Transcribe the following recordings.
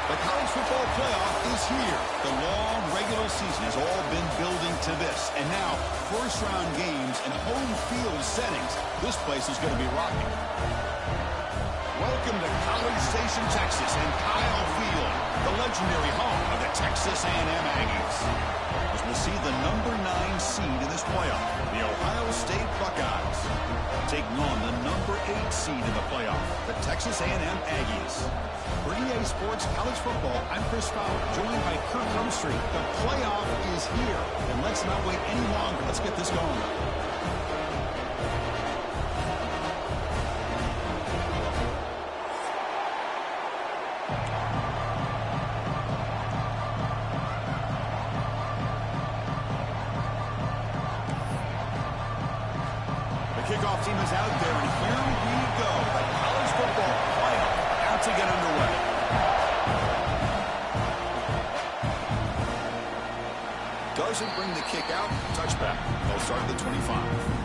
The college football playoff is here. The long regular season has all been building to this. And now, first-round games and home field settings. This place is going to be rocking. Welcome to College Station, Texas, and Kyle Field, the legendary home of the Texas A&M Aggies. As we'll see the number 9 seed in this playoff, the Ohio State Buckeyes, taking on the number 8 seed in the playoff, the Texas A&M Aggies. For EA Sports College Football, I'm Chris Fowler, joined by Kirk Humstreet. The playoff is here, and let's not wait any longer. Let's get this going. Kickoff team is out there, and here we go. The college football playoff about to get underway. Doesn't bring the kick out. Touchback. They'll start at the 25.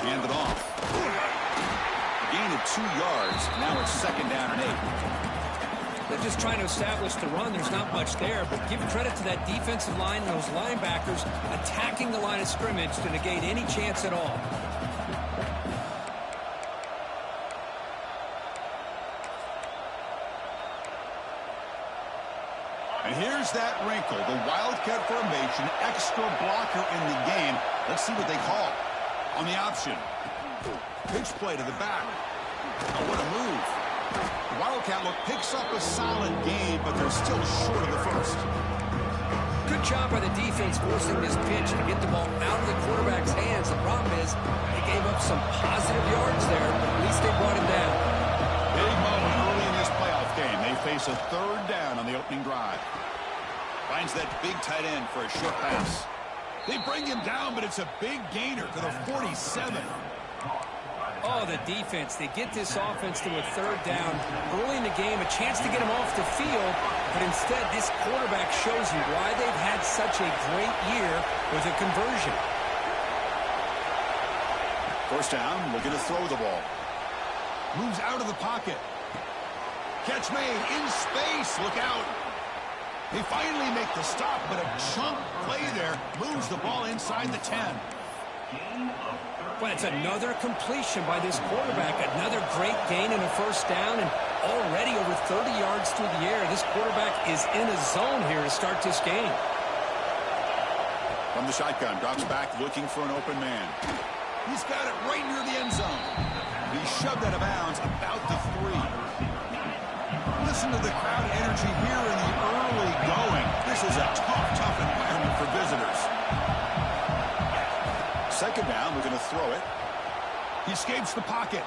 Hand it off. A gain of 2 yards. Now it's 2nd down and 8. They're just trying to establish the run. There's not much there, but give credit to that defensive line and those linebackers attacking the line of scrimmage to negate any chance at all. And here's that wrinkle. The Wildcat formation, extra blocker in the game. Let's see what they call. On the option. Pitch play to the back. Oh, what a move. The Wildcat look picks up a solid game, but they're still short of the first. Good job by the defense forcing this pitch to get the ball out of the quarterback's hands. The problem is they gave up some positive yards there, but at least they brought him down. Big moment early in this playoff game. They face a 3rd down on the opening drive. Finds that big tight end for a short pass. They bring him down, but it's a big gainer to the 47. Oh, the defense. They get this offense to a 3rd down early in the game, a chance to get him off the field, but instead this quarterback shows you why they've had such a great year with a conversion. 1st down, looking to throw the ball. Moves out of the pocket. Catch made in space. Look out. They finally make the stop, but a chunk play there moves the ball inside the 10. Well, it's another completion by this quarterback. Another great gain in a 1st down, and already over 30 yards through the air. This quarterback is in a zone here to start this game. From the shotgun, drops back looking for an open man. He's got it right near the end zone. He shoved out of bounds about the 3. Listen to the crowd energy here in the early going. This is a tough environment for visitors. 2nd down, we're going to throw it. He escapes the pocket.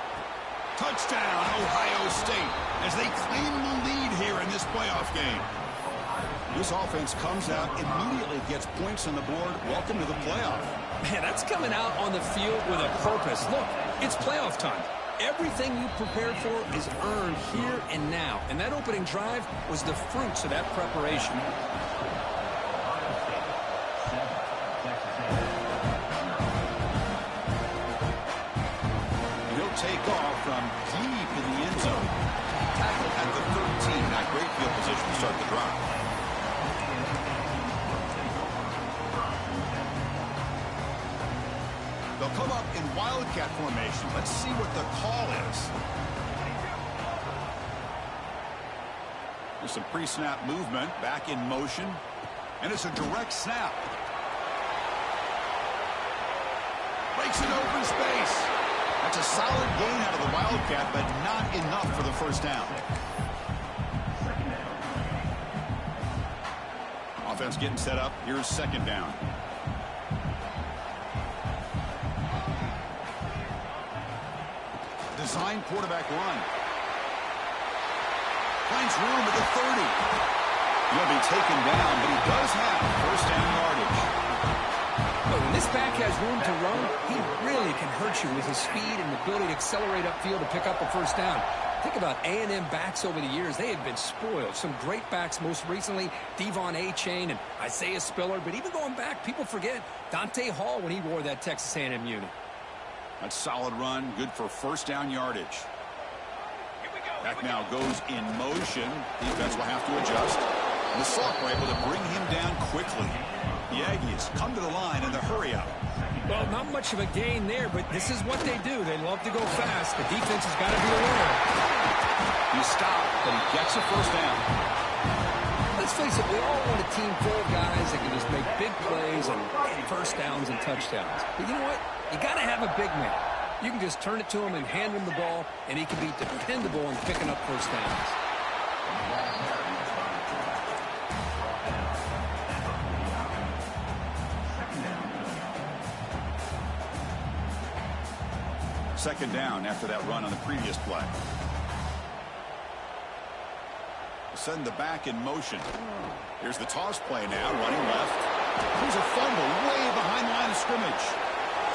Touchdown, Ohio State, as they claim the lead here in this playoff game. This offense comes out, immediately gets points on the board. Welcome to the playoff. Man, that's coming out on the field with a purpose. Look, it's playoff time. Everything you prepared for is earned here and now. And that opening drive was the fruits of that preparation. He'll take off from deep in the end zone. Tackle at the 13. Not great field position to start the drive. They'll come up in Wildcat formation. Let's see what the call is. There's some pre-snap movement. Back in motion. And it's a direct snap. Breaks an open space. That's a solid gain out of the Wildcat, but not enough for the 1st down. Offense getting set up. Here's 2nd down. Design quarterback run. Finds room at the 30. He'll be taken down, but he does have first down yardage. But when this back has room to run, he really can hurt you with his speed and ability to accelerate upfield to pick up a first down. Think about A&M backs over the years. They have been spoiled. Some great backs, most recently, Devon A-Chain and Isaiah Spiller. But even going back, people forget Dante Hall when he wore that Texas A&M unit. A solid run, good for first down yardage. Back now goes in motion. Defense will have to adjust. The Sock were able to bring him down quickly. The Aggies come to the line in the hurry-up. Well, not much of a gain there, but this is what they do. They love to go fast. The defense has got to be aware. He stopped, but he gets a first down. Let's face it, we all want a team full of guys that can just make big plays and first downs and touchdowns. But you know what? You got to have a big man. You can just turn it to him and hand him the ball, and he can be dependable in picking up first downs. Second down after that run on the previous play. Send the back in motion. Here's the toss play now, running left. Here's a fumble way behind the line of scrimmage.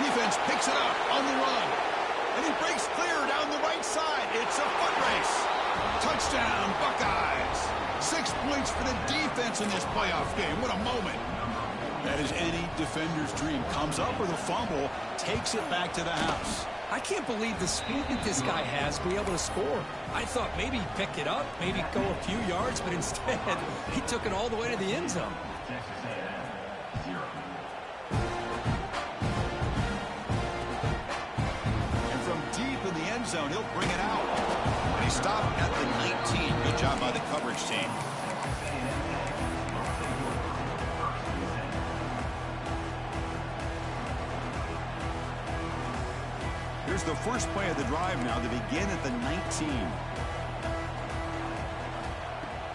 Defense picks it up on the run. And he breaks clear down the right side. It's a foot race. Touchdown, Buckeyes. 6 points for the defense in this playoff game. What a moment. That is any defender's dream. Comes up with a fumble, takes it back to the house. I can't believe the speed that this guy has to be able to score. I thought maybe he'd pick it up, maybe go a few yards, but instead he took it all the way to the end zone. And from deep in the end zone, he'll bring it out. And he stopped at the 19. Good job by the coverage team. Here's the first play of the drive now to begin at the 19.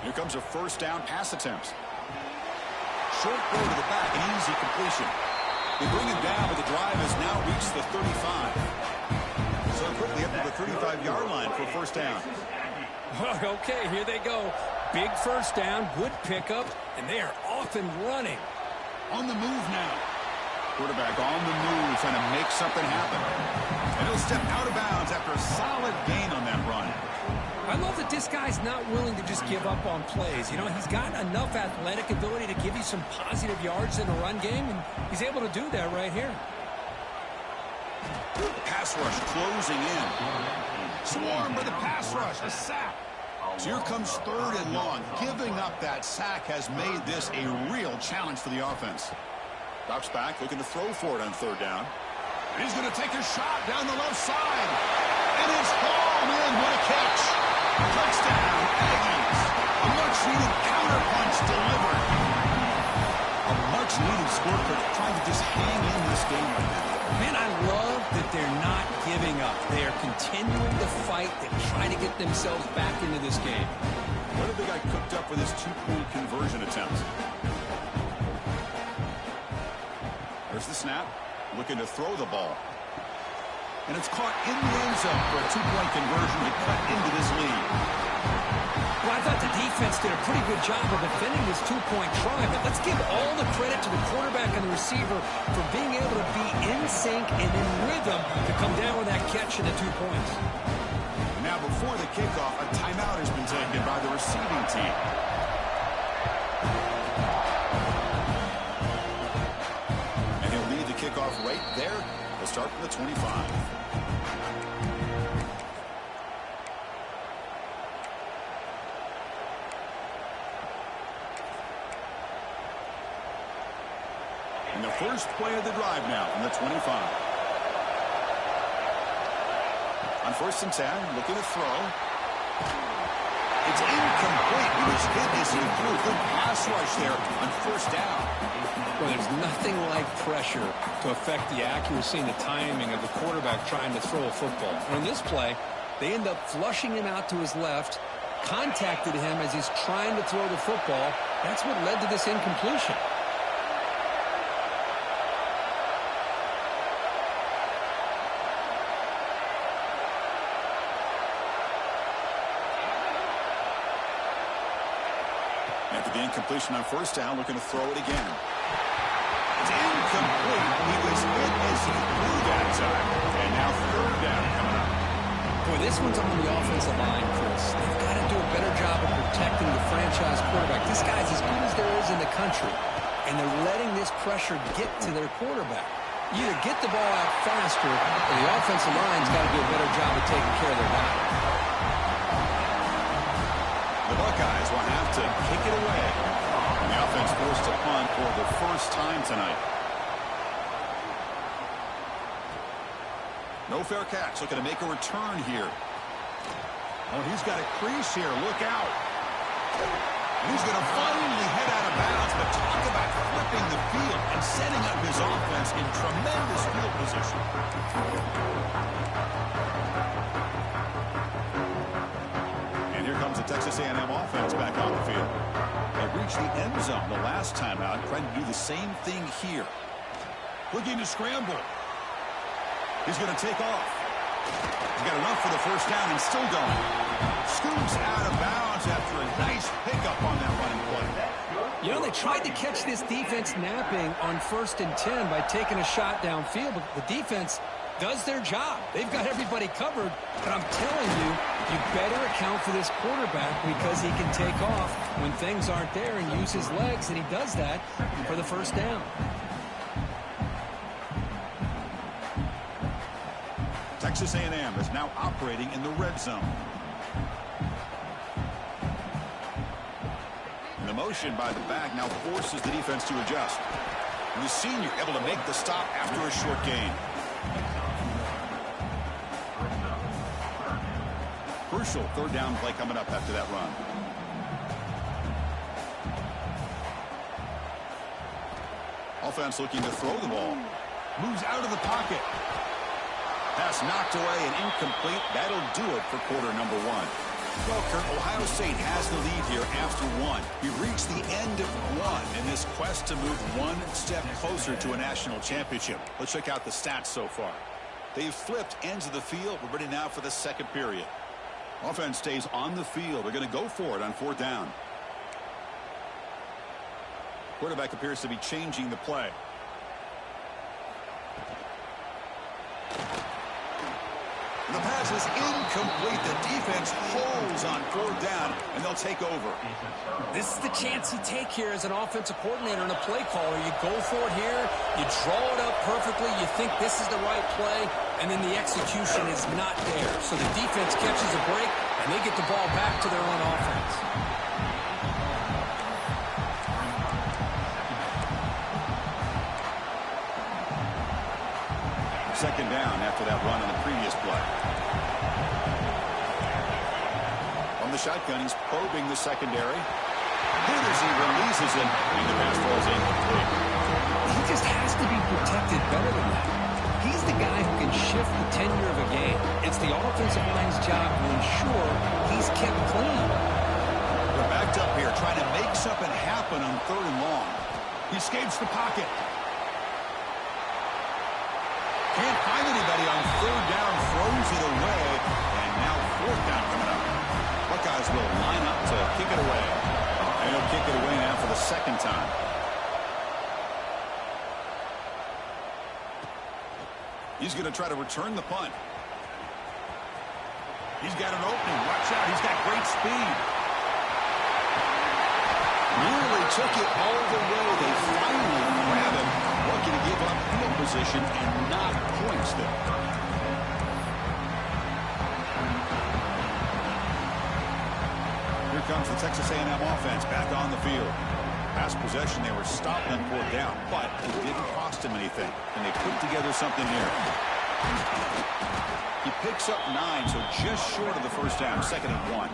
Here comes a first down pass attempt. Short throw to the back, an easy completion. They bring it down, but the drive has now reached the 35. So quickly up to the 35-yard line for first down. Okay, here they go. Big first down, good pickup, and they are off and running. On the move now. Quarterback on the move, trying to make something happen. And he'll step out of bounds after a solid gain on that run. I love that this guy's not willing to just give up on plays. You know, he's got enough athletic ability to give you some positive yards in a run game, and he's able to do that right here. Pass rush closing in. Swarmed by the pass rush, a sack. So here comes third and long. Giving up that sack has made this a real challenge for the offense. Drops back, looking to throw for it on third down. And he's going to take a shot down the left side. And it's hauled in. What a catch. Touchdown, Aggies. A much-needed counterpunch delivered. A much-needed score for trying to just hang in this game right now. Man, I love that they're not giving up. They are continuing to fight and try to get themselves back into this game. What have they got cooked up for this two-point conversion attempt? There's the snap. Looking to throw the ball. And it's caught in the end zone for a two-point conversion to cut into this lead. Well, I thought the defense did a pretty good job of defending this two-point try, but let's give all the credit to the quarterback and the receiver for being able to be in sync and in rhythm to come down with that catch and the 2 points. Now, before the kickoff, a timeout has been taken by the receiving team. Kickoff right there. We'll start from the 25. And the first play of the drive now from the 25. On 1st and 10, looking to throw. It's incomplete. He was hit as he threw. Good pass rush there on 1st down. Well, there's nothing like pressure to affect the accuracy and the timing of the quarterback trying to throw a football. And in this play, they end up flushing him out to his left, contacted him as he's trying to throw the football. That's what led to this incompletion. With the incompletion on first down, looking to throw it again. It's incomplete. He was hit as he threw that time. And now third down coming up. Boy, this one's on the offensive line, Chris. They've got to do a better job of protecting the franchise quarterback. This guy's as good as there is in the country, and they're letting this pressure get to their quarterback. You either get the ball out faster, or the offensive line's got to do a better job of taking care of their guy. The Buckeyes will have to kick it away. And the offense forced to punt for the first time tonight. No fair catch. Looking to make a return here. Oh, he's got a crease here. Look out. He's going to finally head out of bounds, but talk about flipping the field and setting up his offense in tremendous field position. And here comes the Texas A&M offense back on the field. They reached the end zone the last time out, trying to do the same thing here. Looking to scramble. He's going to take off. He's got enough for the first down and still going. Scoops out of bounds after a nice pickup on that running play. You know, they tried to catch this defense napping on 1st and 10 by taking a shot downfield, but the defense does their job. They've got everybody covered, but I'm telling you, you better account for this quarterback because he can take off when things aren't there and use his legs, and he does that for the first down. Texas A&M is now operating in the red zone. And the motion by the back now forces the defense to adjust. And the senior able to make the stop after a short gain. Crucial third down play coming up after that run. Offense looking to throw the ball. Moves out of the pocket. Pass knocked away and incomplete. That'll do it for quarter number one. Well, Kurt, Ohio State has the lead here after one. We reached the end of one in this quest to move one step closer to a national championship. Let's check out the stats so far. They've flipped ends of the field. We're ready now for the second period. Offense stays on the field. They're going to go for it on fourth down. Quarterback appears to be changing the play. The pass is incomplete. The defense holds on fourth down, and they'll take over. This is the chance you take here as an offensive coordinator and a play caller. You go for it here. You draw it up perfectly. You think this is the right play, and then the execution is not there. So the defense catches a break, and they get the ball back to their own offense. Second down after that run on the previous play. From the shotgun, he's probing the secondary. Good as he releases it, and the pass falls incomplete. He just has to be protected better than that. He's the guy who can shift the tenure of a game. It's the offensive line's job to ensure he's kept clean. They're backed up here, trying to make something happen on third and long. He escapes the pocket. Can't find anybody on third down, throws it away, and now fourth down coming up. Buckeyes will line up to kick it away. And he'll kick it away now for the second time. He's going to try to return the punt. He's got an opening. Watch out. He's got great speed. Nearly took it all the way. They finally grab him. Looking to give up field position and not points there. Here comes the Texas A&M offense back on the field. Past possession, they were stopped on fourth down, but it didn't cost him anything, and they put together something here. He picks up 9, so just short of the first down, 2nd and 1.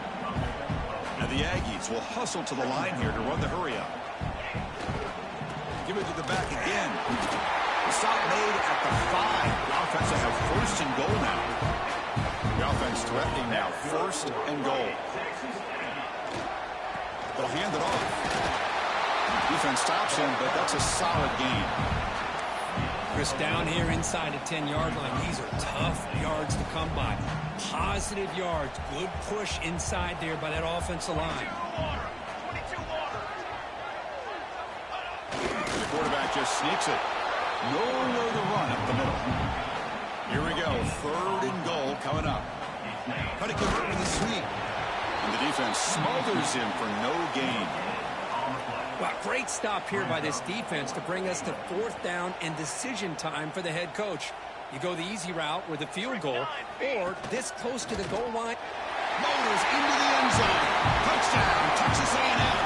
Now the Aggies will hustle to the line here to run the hurry-up. Give it to the back again. The stop made at the 5. The offense will have 1st and goal now. The offense threatening now, 1st and goal. They'll hand it off. Defense stops him, but that's a solid gain. Chris, down here inside the 10-yard line, these are tough yards to come by. Positive yards, good push inside there by that offensive line. just sneaks it. Nowhere to run up the middle. Here we go. 3rd and goal coming up. Try to convert with a sweep. And the defense smothers him for no gain. Well, great stop here by this defense to bring us to 4th down and decision time for the head coach. You go the easy route with a field goal, or this close to the goal line. Motors into the end zone. Touchdown, Texas A&M.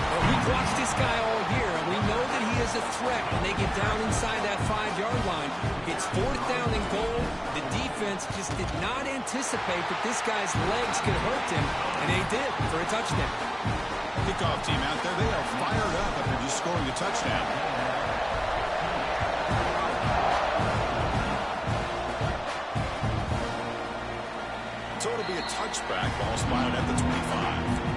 Well, we've watched this guy all year, and we know that he is a threat when they get down inside that 5-yard line. It's 4th down and goal. The defense just did not anticipate that this guy's legs could hurt him, and they did for a touchdown. Kickoff team out there, they are fired up after just scoring a touchdown. So it'll be a touchback. Ball spotted at the 25.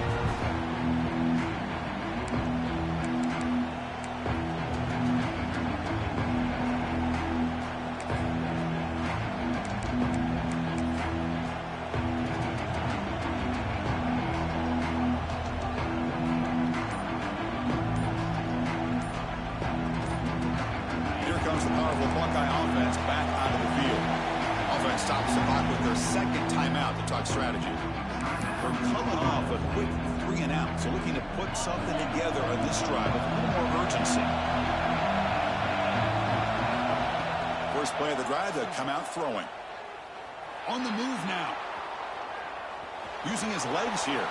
Here comes the powerful Buckeye offense back onto the field. Offense stops the clock with their 2nd timeout to talk strategy. They're coming off a quick 3-and-out, so looking to put something together on this drive with a little more urgency. First play of the drive, they'll come out throwing. On the move now. Using his legs here.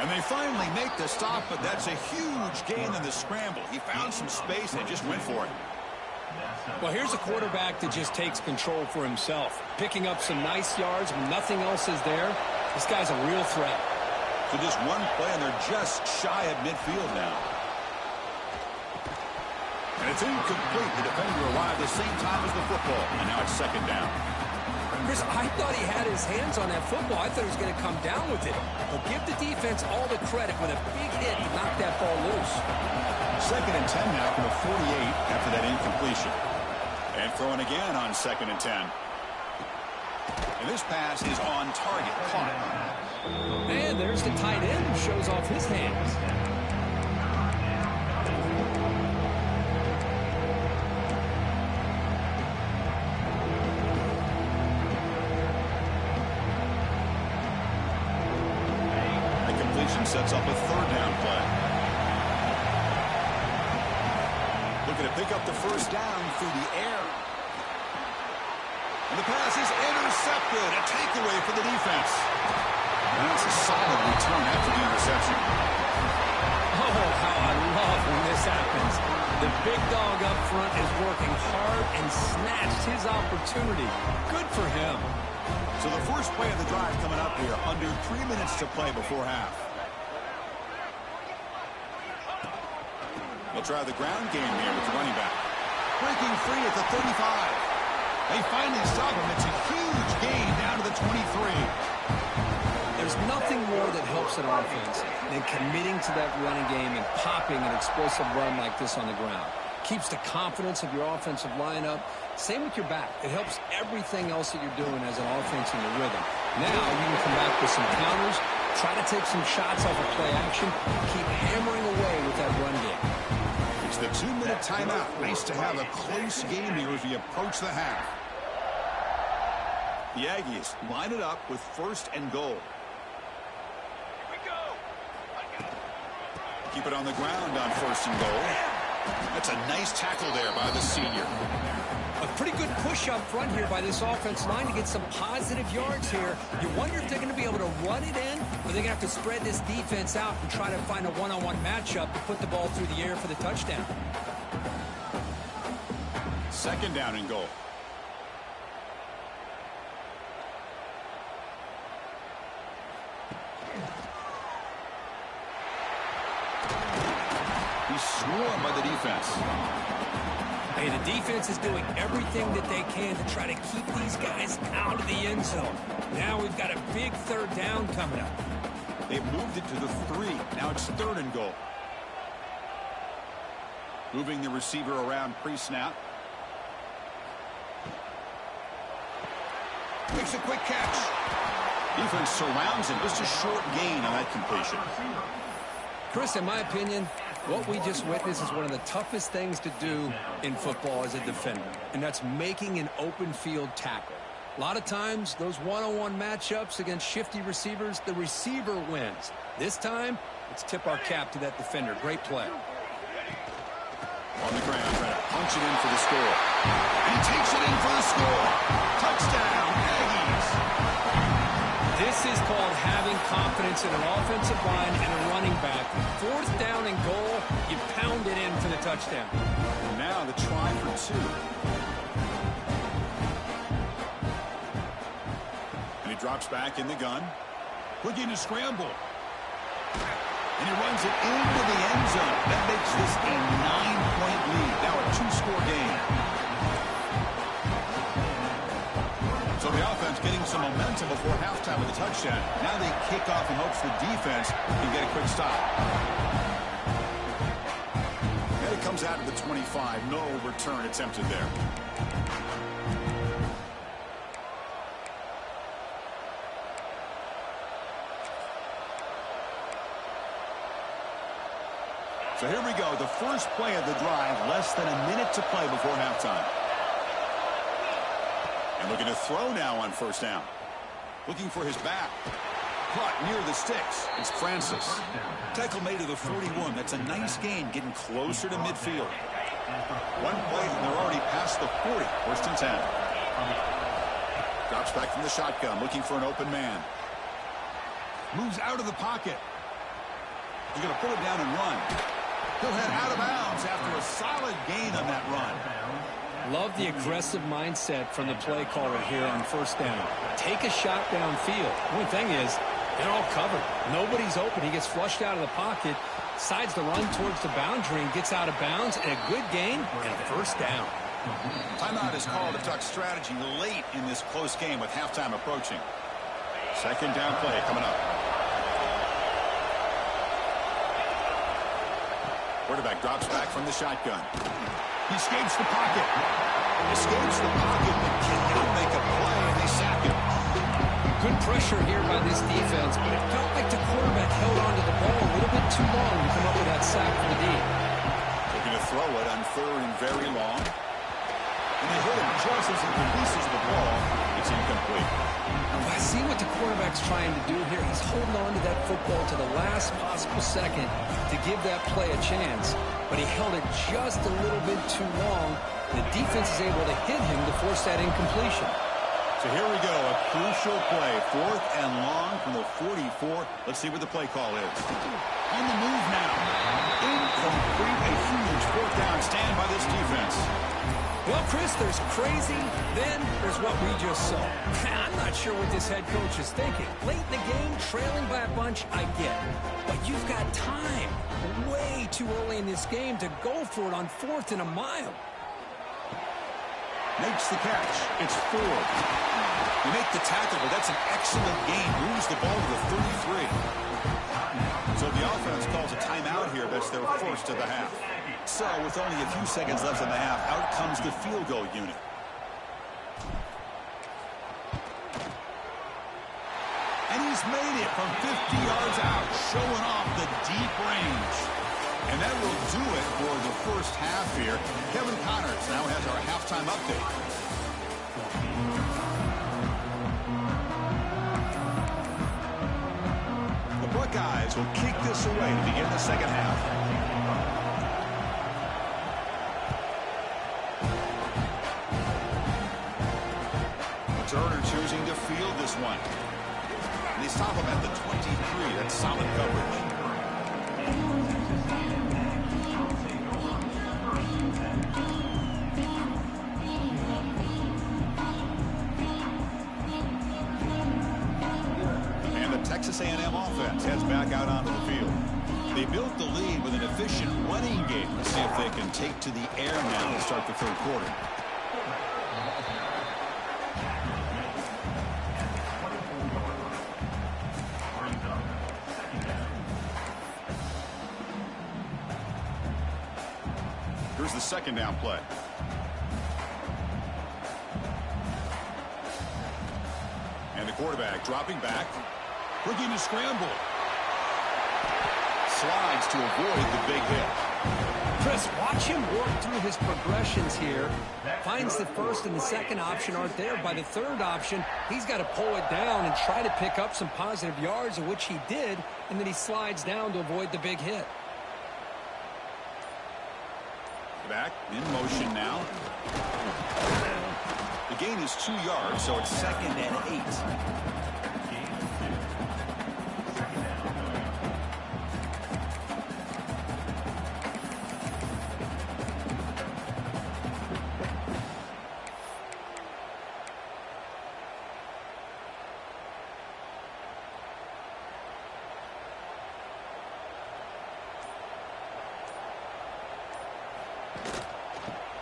And they finally make the stop, but that's a huge gain in the scramble. He found some space and just went for it. Well, here's a quarterback that just takes control for himself, picking up some nice yards when nothing else is there. This guy's a real threat. So just one play, and they're just shy of midfield now. And it's incomplete. The defender arrived the same time as the football, and now it's 2nd down. Chris, I thought he had his hands on that football. I thought he was going to come down with it. But give the defense all the credit with a big hit to knock that ball loose. 2nd and 10 now from the 48 after that incompletion. And throwing again on 2nd and 10. And this pass is on target. Caught. And there's the tight end who shows off his hands. The completion sets up a 3rd down play. Looking to pick up the 1st down through the air. And the pass is intercepted. A takeaway for the defense. And that's a solid return after the interception. Oh, how I love when this happens. The big dog up front is working hard and snatched his opportunity. Good for him. So the first play of the drive coming up here. Under 3 minutes to play before half. They'll try the ground game here with the running back. Breaking free at the 35. They finally stop him. It's a huge gain down to the 23. There's nothing more that helps an offense than committing to that running game and popping an explosive run like this on the ground. Keeps the confidence of your offensive lineup. Same with your back. It helps everything else that you're doing as an offense in your rhythm. Now you can come back with some counters, try to take some shots off of play action, keep hammering away with that run game. It's the 2-minute timeout. Nice to have a close game here as we approach the half. The Aggies line it up with 1st and goal. Here we go. Keep it on the ground on 1st and goal. That's a nice tackle there by the senior. A pretty good push up front here by this offense line to get some positive yards here. You wonder if they're going to be able to run it in, or they're going to have to spread this defense out and try to find a one-on-one matchup to put the ball through the air for the touchdown. 2nd down and goal. He's swarmed by the defense. Hey, the defense is doing everything that they can to try to keep these guys out of the end zone. Now we've got a big 3rd down coming up. They've moved it to the 3. Now it's 3rd and goal. Moving the receiver around pre-snap. Makes a quick catch. Defense surrounds him. Just a short gain on that completion. Chris, in my opinion, What we just witnessed is one of the toughest things to do in football as a defender, and that's making an open field tackle. A lot of times, those one-on-one matchups against shifty receivers, the receiver wins. This time, let's tip our cap to that defender. Great play. On the ground, trying to punch it in for the score. He takes it in for the score. Touchdown, Aggies. This is called having confidence in an offensive line and a running back. 4th down and goal, you pound it in for the touchdown. And now the try for 2. And he drops back in the gun. Looking to scramble. And he runs it into the end zone. That makes this a 9-point lead. Now a 2-score game. So the offense getting some momentum before halftime with a touchdown. Now they kick off in hopes the defense can get a quick stop. And it comes out of the 25. No return attempted there. So here we go, the first play of the drive, less than a minute to play before halftime. And looking to throw now on 1st down. Looking for his back. Caught near the sticks. It's Francis. Tackle made to the 41. That's a nice gain, getting closer to midfield. One play, and they're already past the 40. 1st and 10. Drops back from the shotgun, looking for an open man. Moves out of the pocket. He's going to pull it down and run. He'll head out of bounds after a solid gain on that run. Love the aggressive mindset from the play caller here on 1st down. Take a shot downfield. The only thing is, they're all covered. Nobody's open. He gets flushed out of the pocket, decides to run towards the boundary and gets out of bounds, and a good gain and a 1st down. Timeout is called to talk strategy late in this close game with halftime approaching. 2nd down play coming up. Quarterback drops back from the shotgun. He escapes the pocket. Escapes the pocket, but cannot make a play, and they sack him. Good pressure here by this defense, but it felt like the quarterback held onto the ball a little bit too long to come up with that sack for the D. Looking to throw it on 3rd and very long. And they hit him just as he releases the ball. It's incomplete. Now, I see what the quarterback's trying to do here. He's holding on to that football to the last possible second to give that play a chance. But he held it just a little bit too long. The defense is able to hit him to force that incompletion. So here we go, a crucial play. 4th and long from the 44. Let's see what the play call is. On the move now. Incomplete. A huge 4th down stand by this defense. Well, Chris, there's crazy, then there's what we just saw. I'm not sure what this head coach is thinking. Late in the game, trailing by a bunch, I get it. But you've got time, way too early in this game, to go for it on 4th and a mile. Makes the catch. It's 4. You make the tackle, but that's an excellent gain. Moves the ball to the 33. So the offense calls a timeout here. That's their 1st of the half. So with only a few seconds left in the half, out comes the field goal unit. And he's made it from 50 yards out, showing off the deep range. And that will do it for the first half here. Kevin Connors now has our halftime update. The Buckeyes will kick this away to begin the second half. Turner choosing to field this one. And they stop him at the 23. That's solid coverage. And the Texas A&M offense heads back out onto the field. They built the lead with an efficient running game. Let's see if they can take to the air now to start the 3rd quarter. Here's the 2nd down play. And the quarterback dropping back, looking to scramble. slides to avoid the big hit. Chris, watch him work through his progressions here. Finds the first and the second option aren't there. By the third option, he's got to pull it down and try to pick up some positive yards, of which he did, and then he slides down to avoid the big hit. Back in motion now. The gain is 2 yards, so it's 2nd and 8.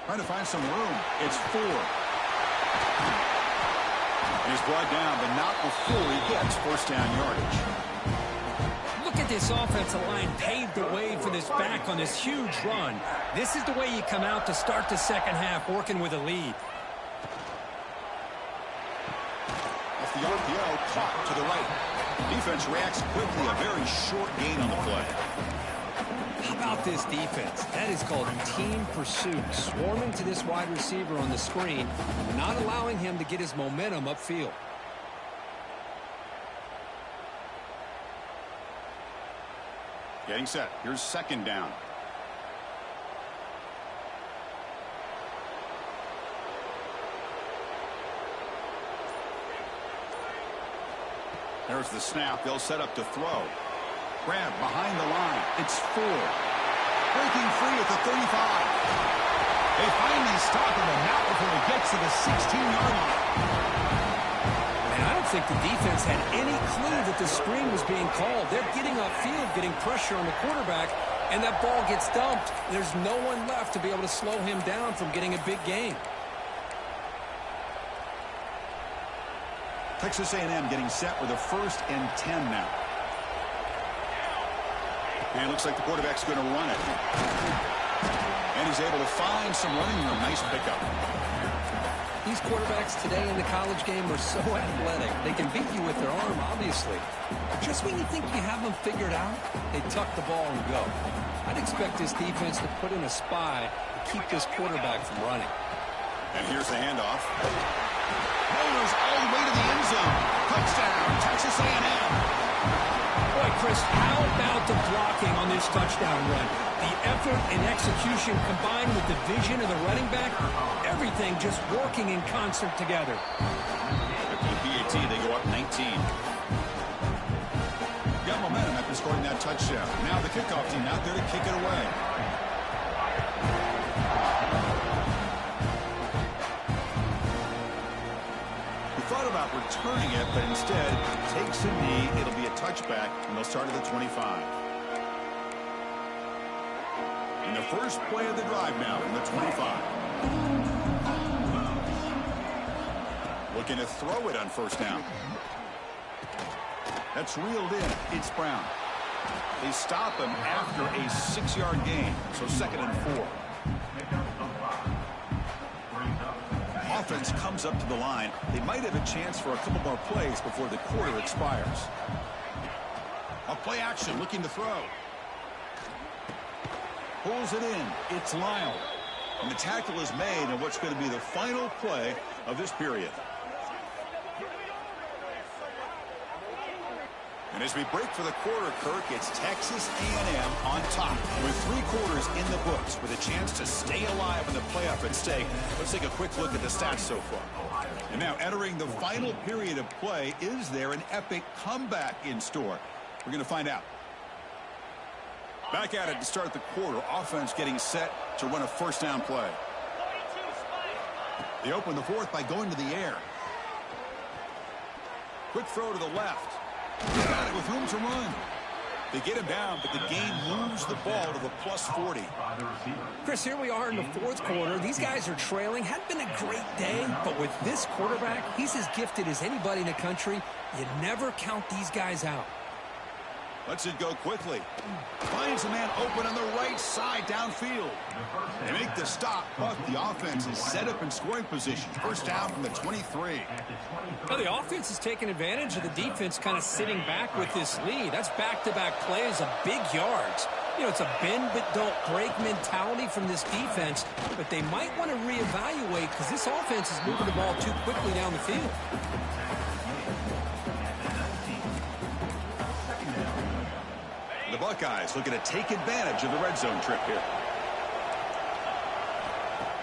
Trying to find some room. It's 4. And he's brought down, but not before he gets first down yardage. Look at this offensive line paved the way for this back on this huge run. This is the way you come out to start the second half, working with a lead. Off the RPO, caught to the right. Defense reacts quickly, a very short gain on the play. How about this defense? That is called team pursuit. Swarming to this wide receiver on the screen, not allowing him to get his momentum upfield. Getting set. Here's 2nd down. There's the snap. They'll set up to throw. Grab behind the line. It's 4. Breaking free at the 35. They finally stop him, and not before he gets to the 16-yard line. And I don't think the defense had any clue that the screen was being called. They're getting upfield, getting pressure on the quarterback, and that ball gets dumped. There's no one left to be able to slow him down from getting a big gain. Texas A&M getting set with a 1st and 10 now. And it looks like the quarterback's going to run it. And he's able to find some running room. Nice pickup. These quarterbacks today in the college game are so athletic. They can beat you with their arm, obviously. But just when you think you have them figured out, they tuck the ball and go. I'd expect this defense to put in a spy to keep this quarterback from running. And here's the handoff. Bowlers all the way to the end zone. Touchdown, Texas A&M. Boy, Chris, how about the blocking on this touchdown run? The effort and execution combined with the vision of the running back, everything just working in concert together. After the PAT, they go up 19. Got momentum after scoring that touchdown. Now the kickoff team out there to kick it away. Thought about returning it, but instead takes a knee. It'll be a touchback, and they'll start at the 25. And the first play of the drive now from the 25. Looking to throw it on first down. That's reeled in. It's Brown. They stop him after a 6-yard gain, so 2nd and 4. Offense comes up to the line. They might have a chance for a couple more plays before the quarter expires. A play action, looking to throw. Pulls it in. It's Lyle. And the tackle is made on what's going to be the final play of this period. And as we break for the quarter, Kirk, it's Texas A&M on top with 3 quarters in the books with a chance to stay alive in the playoff at stake. Let's take a quick look at the stats so far. And now entering the final period of play, is there an epic comeback in store? We're going to find out. Back at it to start the quarter. Offense getting set to run a first down play. They open the 4th by going to the air. Quick throw to the left. Got it with room to run. They get him down, but the game moves the ball to the +40. Chris, here we are in the 4th quarter. These guys are trailing. Hadn't been a great day, but with this quarterback, he's as gifted as anybody in the country. You never count these guys out. Lets it go quickly. Finds a man open on the right side downfield. They make the stop, but the offense is set up in scoring position. First down from the 23. Well, the offense is taking advantage of the defense kind of sitting back with this lead. That's back-to-back plays of big yards. You know, it's a bend but don't break mentality from this defense, but they might want to reevaluate because this offense is moving the ball too quickly down the field. The Buckeyes looking to take advantage of the red zone trip here.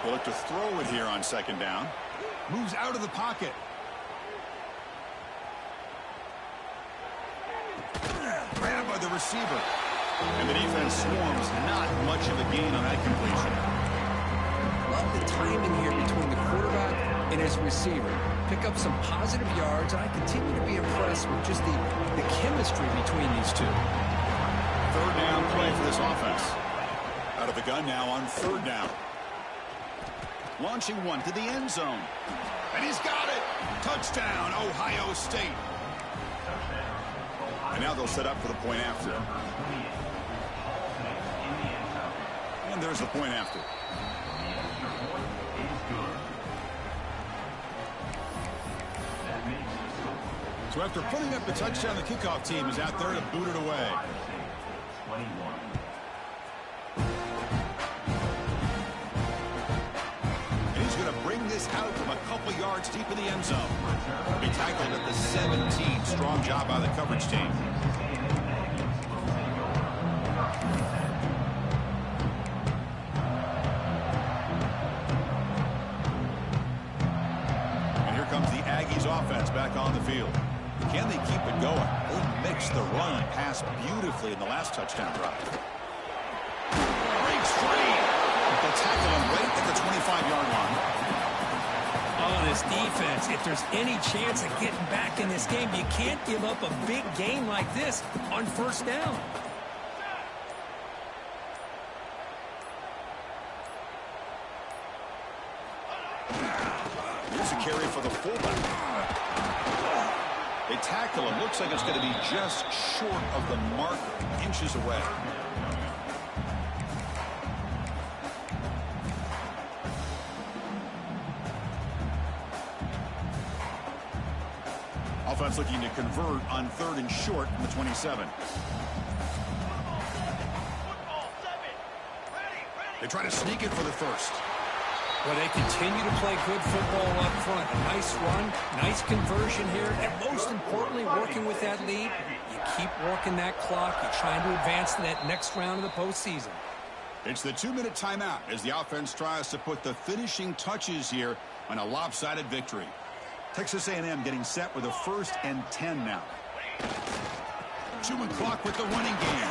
We'll look to throw it here on second down. Moves out of the pocket. Grabbed by the receiver. And the defense swarms. Not much of a gain on that completion. Love the timing here between the quarterback and his receiver. Pick up some positive yards, and I continue to be impressed with just the chemistry between these two. Third down play for this offense. Out of the gun now on third down. Launching one to the end zone. And he's got it. Touchdown, Ohio State. And now they'll set up for the point after. And there's the point after. So after putting up the touchdown, the kickoff team is out there to boot it away. And he's going to bring this out from a couple yards deep in the end zone. He tackled at the 17. Strong job by the coverage team. And here comes the Aggies offense back on the field. Can they keep it going? They mixed the run and pass beautifully in the last touchdown drive. Breaks free. They'll tackle him right at the 25-yard line. Oh, this defense, if there's any chance of getting back in this game, you can't give up a big game like this on first down. Here's a carry for the fullback. They tackle him. Looks like it's going to be just short of the mark, inches away. Offense looking to convert on third and short from the 27. They try to sneak it for the first. Well, they continue to play good football up front. A nice run, nice conversion here, and most importantly, working with that lead. You keep working that clock. You're trying to advance to that next round of the postseason. It's the 2-minute timeout as the offense tries to put the finishing touches here on a lopsided victory. Texas A&M getting set with a 1st and 10 now. 2-minute clock with the running game.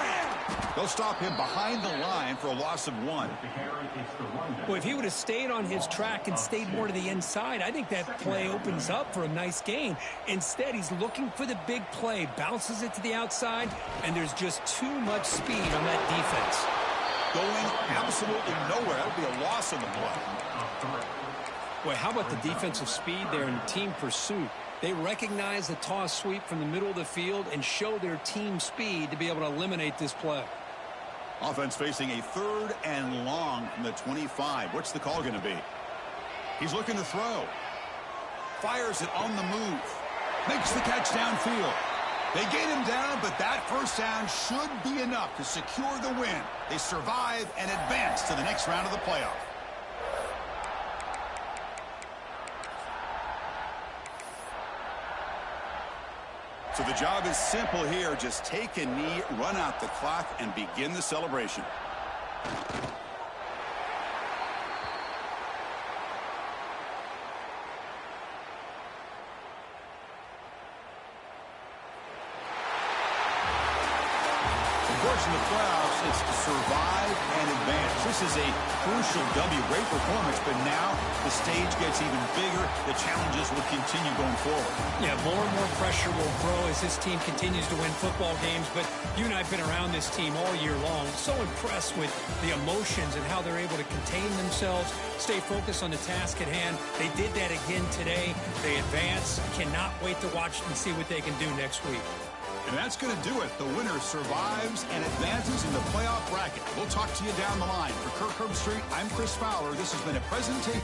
They'll stop him behind the line for a loss of 1. Well, if he would have stayed on his track and stayed more to the inside, I think that play opens up for a nice gain. Instead, he's looking for the big play, bounces it to the outside, and there's just too much speed on that defense. Going absolutely nowhere. That would be a loss in the play. Boy, how about the defensive speed there in team pursuit? They recognize the toss sweep from the middle of the field and show their team speed to be able to eliminate this play. Offense facing a 3rd and long from the 25. What's the call going to be? He's looking to throw. Fires it on the move. Makes the catch downfield. They get him down, but that first down should be enough to secure the win. They survive and advance to the next round of the playoff. So the job is simple here. Just take a knee, run out the clock, and begin the celebration. Of course, in the playoffs, it's to survive and advance. This is a crucial W. Great performance, but now the stage gets even bigger. The challenges will continue going forward. Yeah, more and more pressure will grow as this team continues to win football games, but you and I have been around this team all year long. So impressed with the emotions and how they're able to contain themselves, stay focused on the task at hand. They did that again today. They advance. Cannot wait to watch and see what they can do next week. And that's going to do it. The winner survives and advances in the playoff bracket. We'll talk to you down the line. For Kirk Herbstreit, I'm Chris Fowler. This has been a presentation.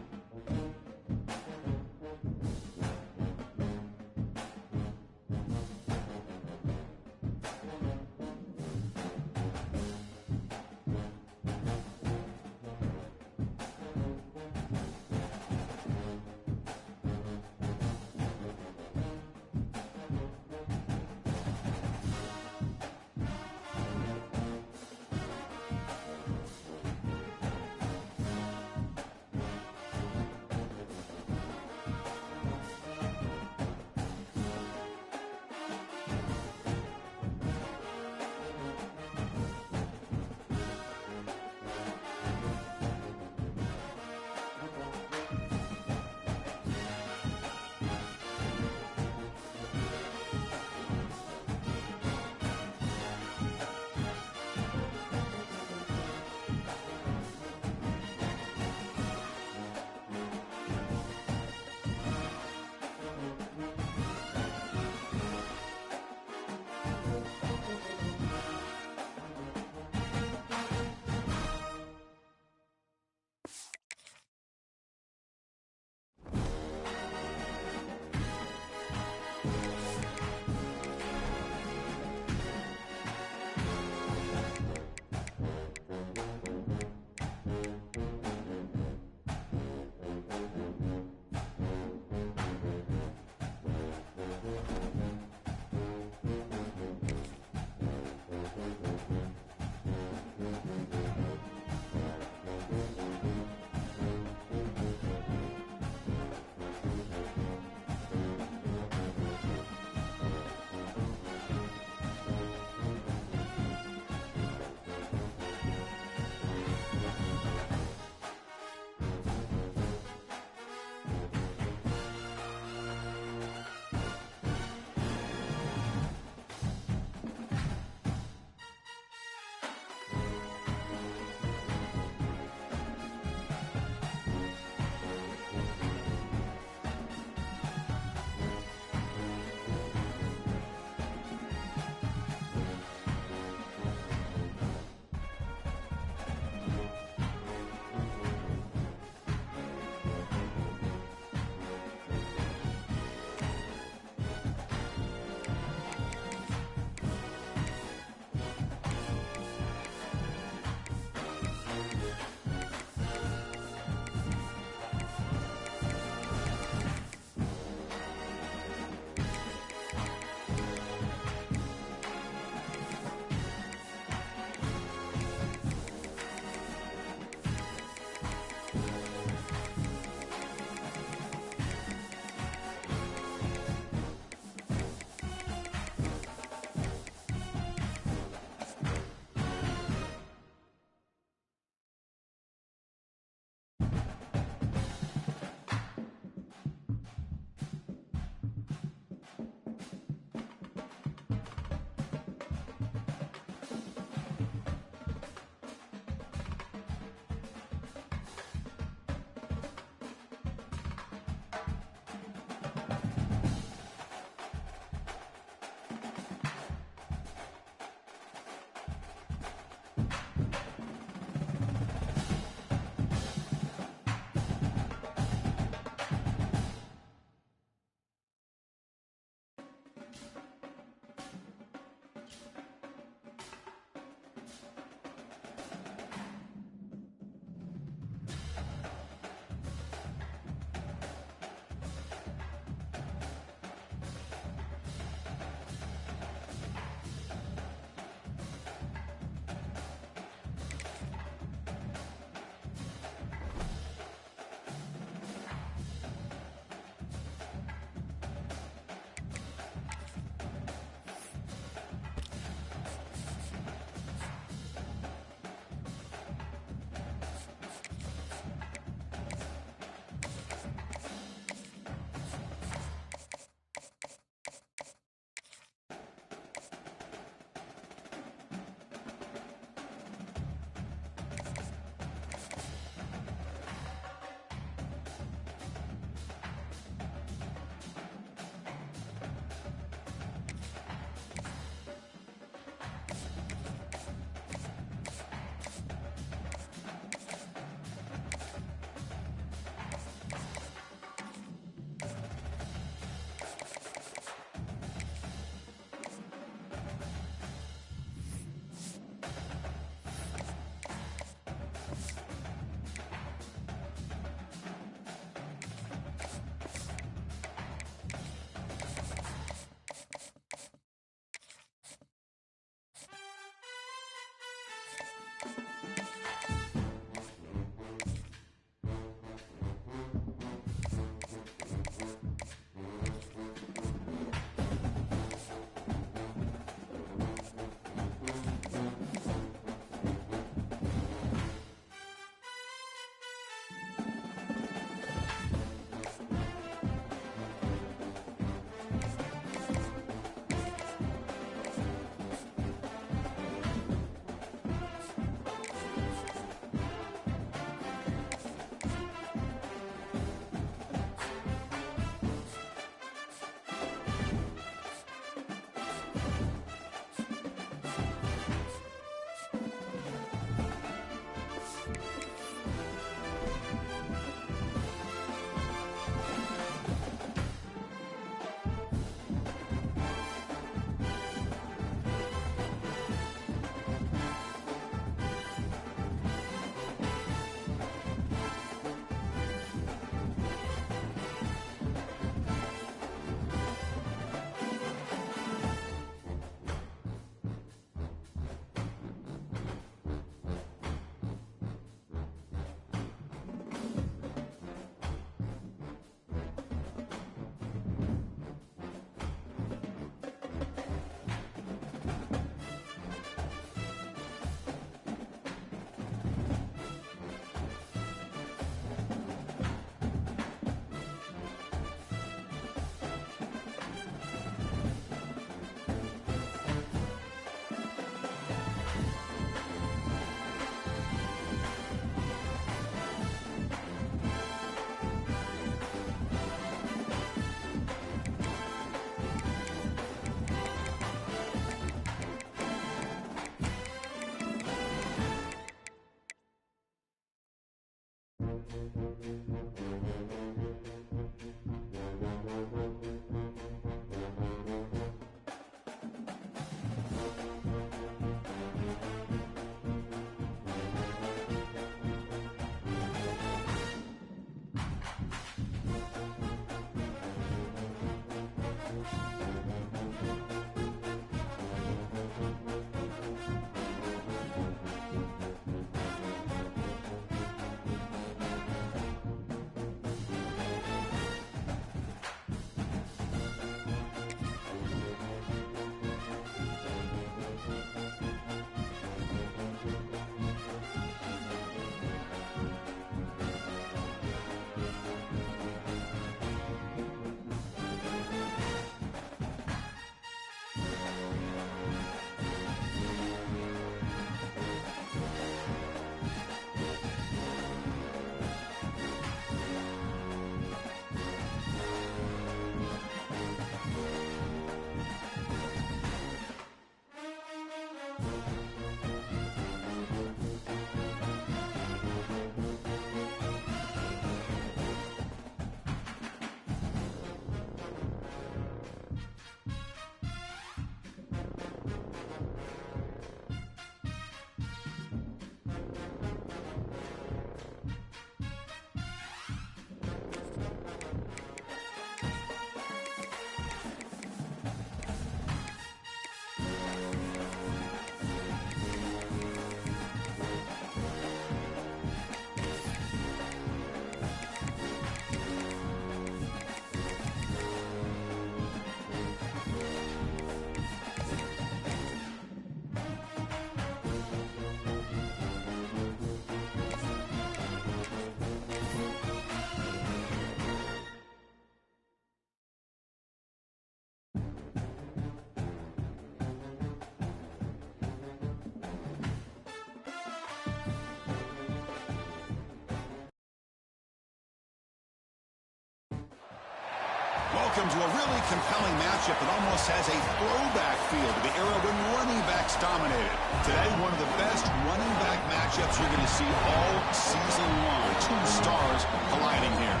Welcome to a really compelling matchup that almost has a throwback feel to the era when running backs dominated. Today, one of the best running back matchups you're going to see all season long. Two stars colliding here.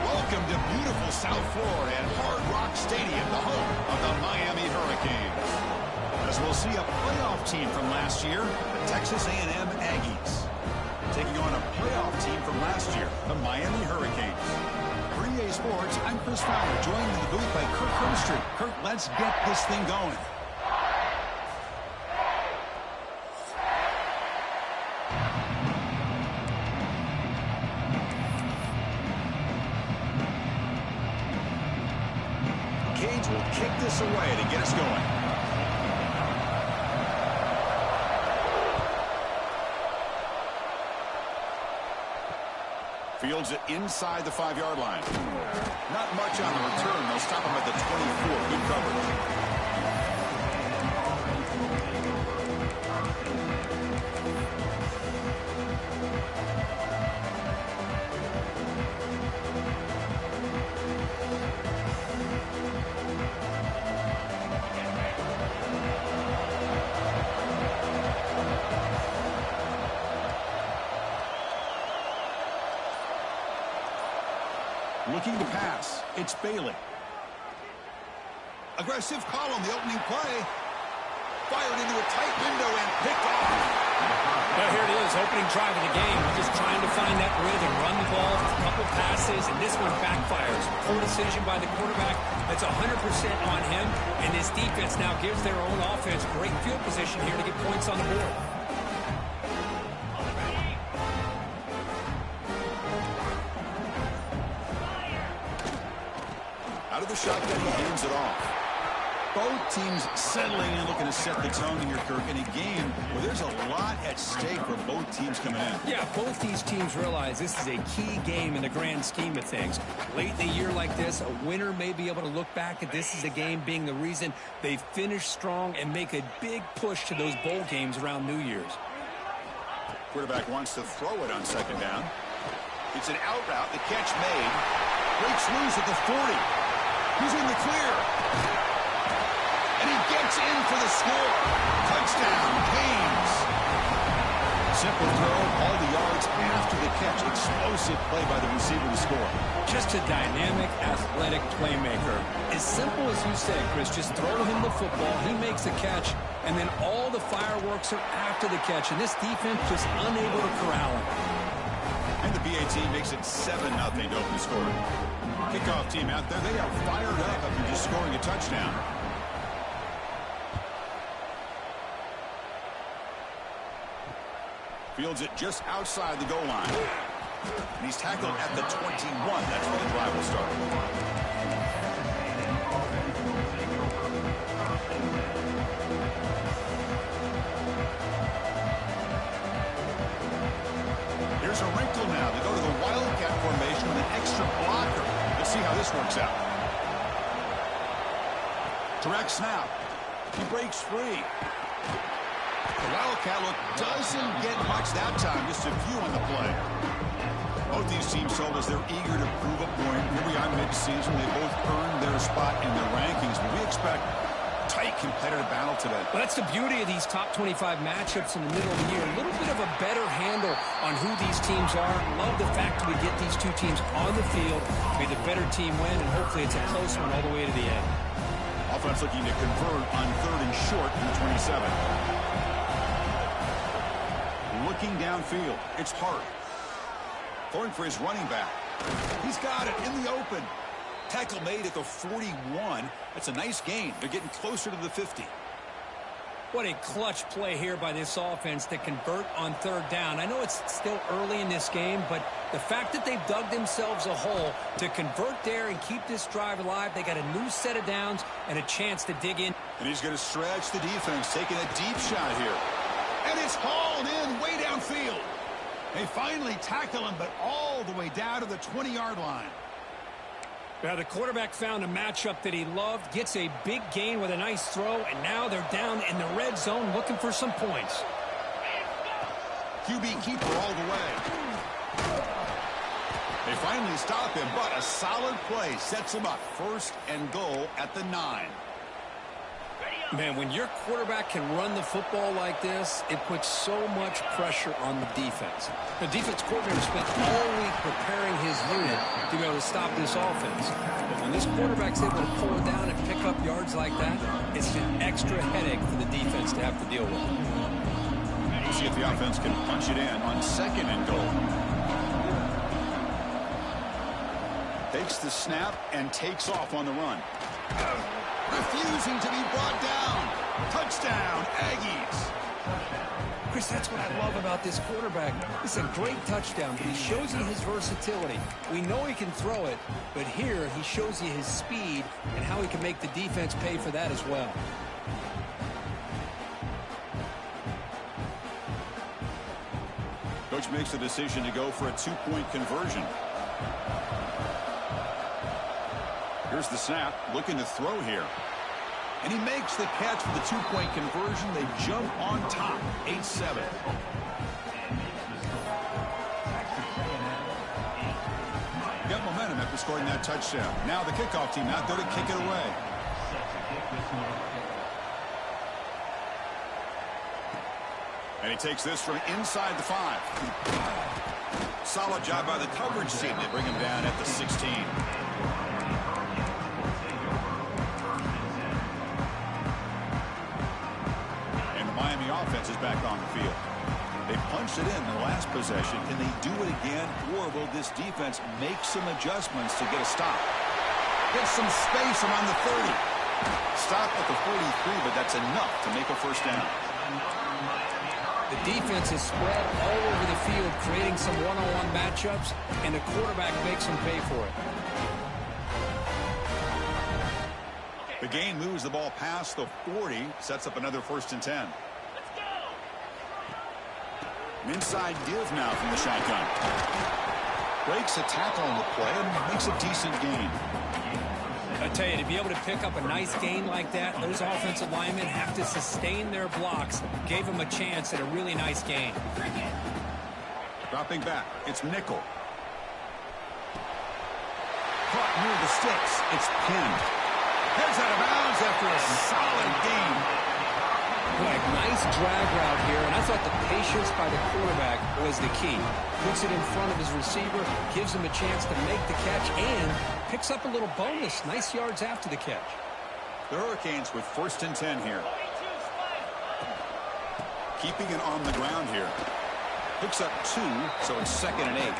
Welcome to beautiful South Florida and Hard Rock Stadium, the home of the Miami Hurricanes. As we'll see a playoff team from last year, the Texas A&M Aggies, taking on a playoff team from last year, the Miami Hurricanes. For EA Sports, I'm Chris Fowler, joined in the booth by Kirk Hermstreet. Kirk, let's get this thing going. Cage will kick this away to get us going. Fields it inside the 5-yard line. Not much on the return. They'll stop him at the 24. Good coverage. Looking to pass. It's Bailey. Aggressive call on the opening play. Fired into a tight window and picked off. Well, here it is, opening drive of the game. Just trying to find that rhythm, run the ball, a couple passes, and this one backfires. Poor decision by the quarterback. That's 100% on him, and this defense now gives their own offense great field position here to get points on the board. Out of the shotgun, he hands it off. Both teams settling and looking to set the tone here, Kirk, in a game where there's a lot at stake for both teams coming in. Yeah, both these teams realize this is a key game in the grand scheme of things. Late in a year like this, a winner may be able to look back at this as a game being the reason they finish strong and make a big push to those bowl games around New Year's. Quarterback wants to throw it on second down. It's an out route. The catch made. Breaks loose at the 40. He's in the clear. And he gets in for the score. Touchdown, Canes. simple throw, all the yards after the catch. Explosive play by the receiver to score. Just a dynamic, athletic playmaker. As simple as you say, Chris, just throw him the football, he makes the catch, and then all the fireworks are after the catch, and this defense just unable to corral him. And the BAT makes it 7-0 to open the scoring. Kickoff team out there, they are fired up after just scoring a touchdown. Fields it just outside the goal line. And he's tackled at the 21. That's where the drive will start. Here's a wrinkle now. They go to the Wildcat formation with an extra blocker. Let's see how this works out. Direct snap. He breaks free. The Wildcat look doesn't get much that time. Just a few on the play. Both these teams told us they're eager to prove a point. Here we are mid-season. They both earned their spot in the rankings, but we expect tight competitive battle today. Well, that's the beauty of these top 25 matchups in the middle of the year. A little bit of a better handle on who these teams are. Love the fact that we get these two teams on the field. May the better team win, and hopefully it's a close one all the way to the end. Offense looking to convert on 3rd and short in the 27. Looking downfield. It's Hart. Throwing for his running back. He's got it in the open. Tackle made at the 41. That's a nice gain. They're getting closer to the 50. What a clutch play here by this offense to convert on 3rd down. I know it's still early in this game, but the fact that they've dug themselves a hole to convert there and keep this drive alive, they got a new set of downs and a chance to dig in. And he's going to stretch the defense, taking a deep shot here. And it's hauled in way downfield. They finally tackle him, but all the way down to the 20-yard line. Now, the quarterback found a matchup that he loved, gets a big gain with a nice throw, and now they're down in the red zone looking for some points. QB keeper all the way. They finally stop him, but a solid play sets him up. 1st and goal at the 9. Man, when your quarterback can run the football like this, it puts so much pressure on the defense. The defense coordinator spent all week preparing his unit to be able to stop this offense. But when this quarterback's able to pull it down and pick up yards like that, it's an extra headache for the defense to have to deal with. We'll see if the offense can punch it in on 2nd and goal. Takes the snap and takes off on the run. Refusing to be brought down. Touchdown, Aggies. Chris, that's what I love about this quarterback. It's a great touchdown, but he shows you his versatility. We know he can throw it, but here he shows you his speed and how he can make the defense pay for that as well. Coach makes the decision to go for a 2-point conversion. Here's the snap, looking to throw here. And he makes the catch for the 2-point conversion. They jump on top, 8-7. Got momentum after scoring that touchdown. Now the kickoff team out there to kick it away. And he takes this from inside the 5. Solid job by the coverage team. They bring him down at the 16. Offense is back on the field. They punched it in the last possession. Can they do it again, or will this defense make some adjustments to get a stop? Get some space around the 30. Stop at the 43, but that's enough to make a 1st down. The defense is spread all over the field, creating some one-on-one matchups, and the quarterback makes them pay for it. The gain moves the ball past the 40, sets up another 1st and 10. An inside give now from the shotgun. Breaks a tackle on the play and makes a decent gain. I tell you, to be able to pick up a nice gain like that, those offensive linemen have to sustain their blocks. Gave them a chance at a really nice gain. Dropping back, it's nickel. Caught near the sticks. It's pinned. Heads out of bounds after a solid gain. quick. Nice drag route here, and I thought the patience by the quarterback was the key. Puts it in front of his receiver, gives him a chance to make the catch, and picks up a little bonus. Nice yards after the catch. The Hurricanes with 1st and 10 here. Keeping it on the ground here. Picks up 2, so it's 2nd and 8.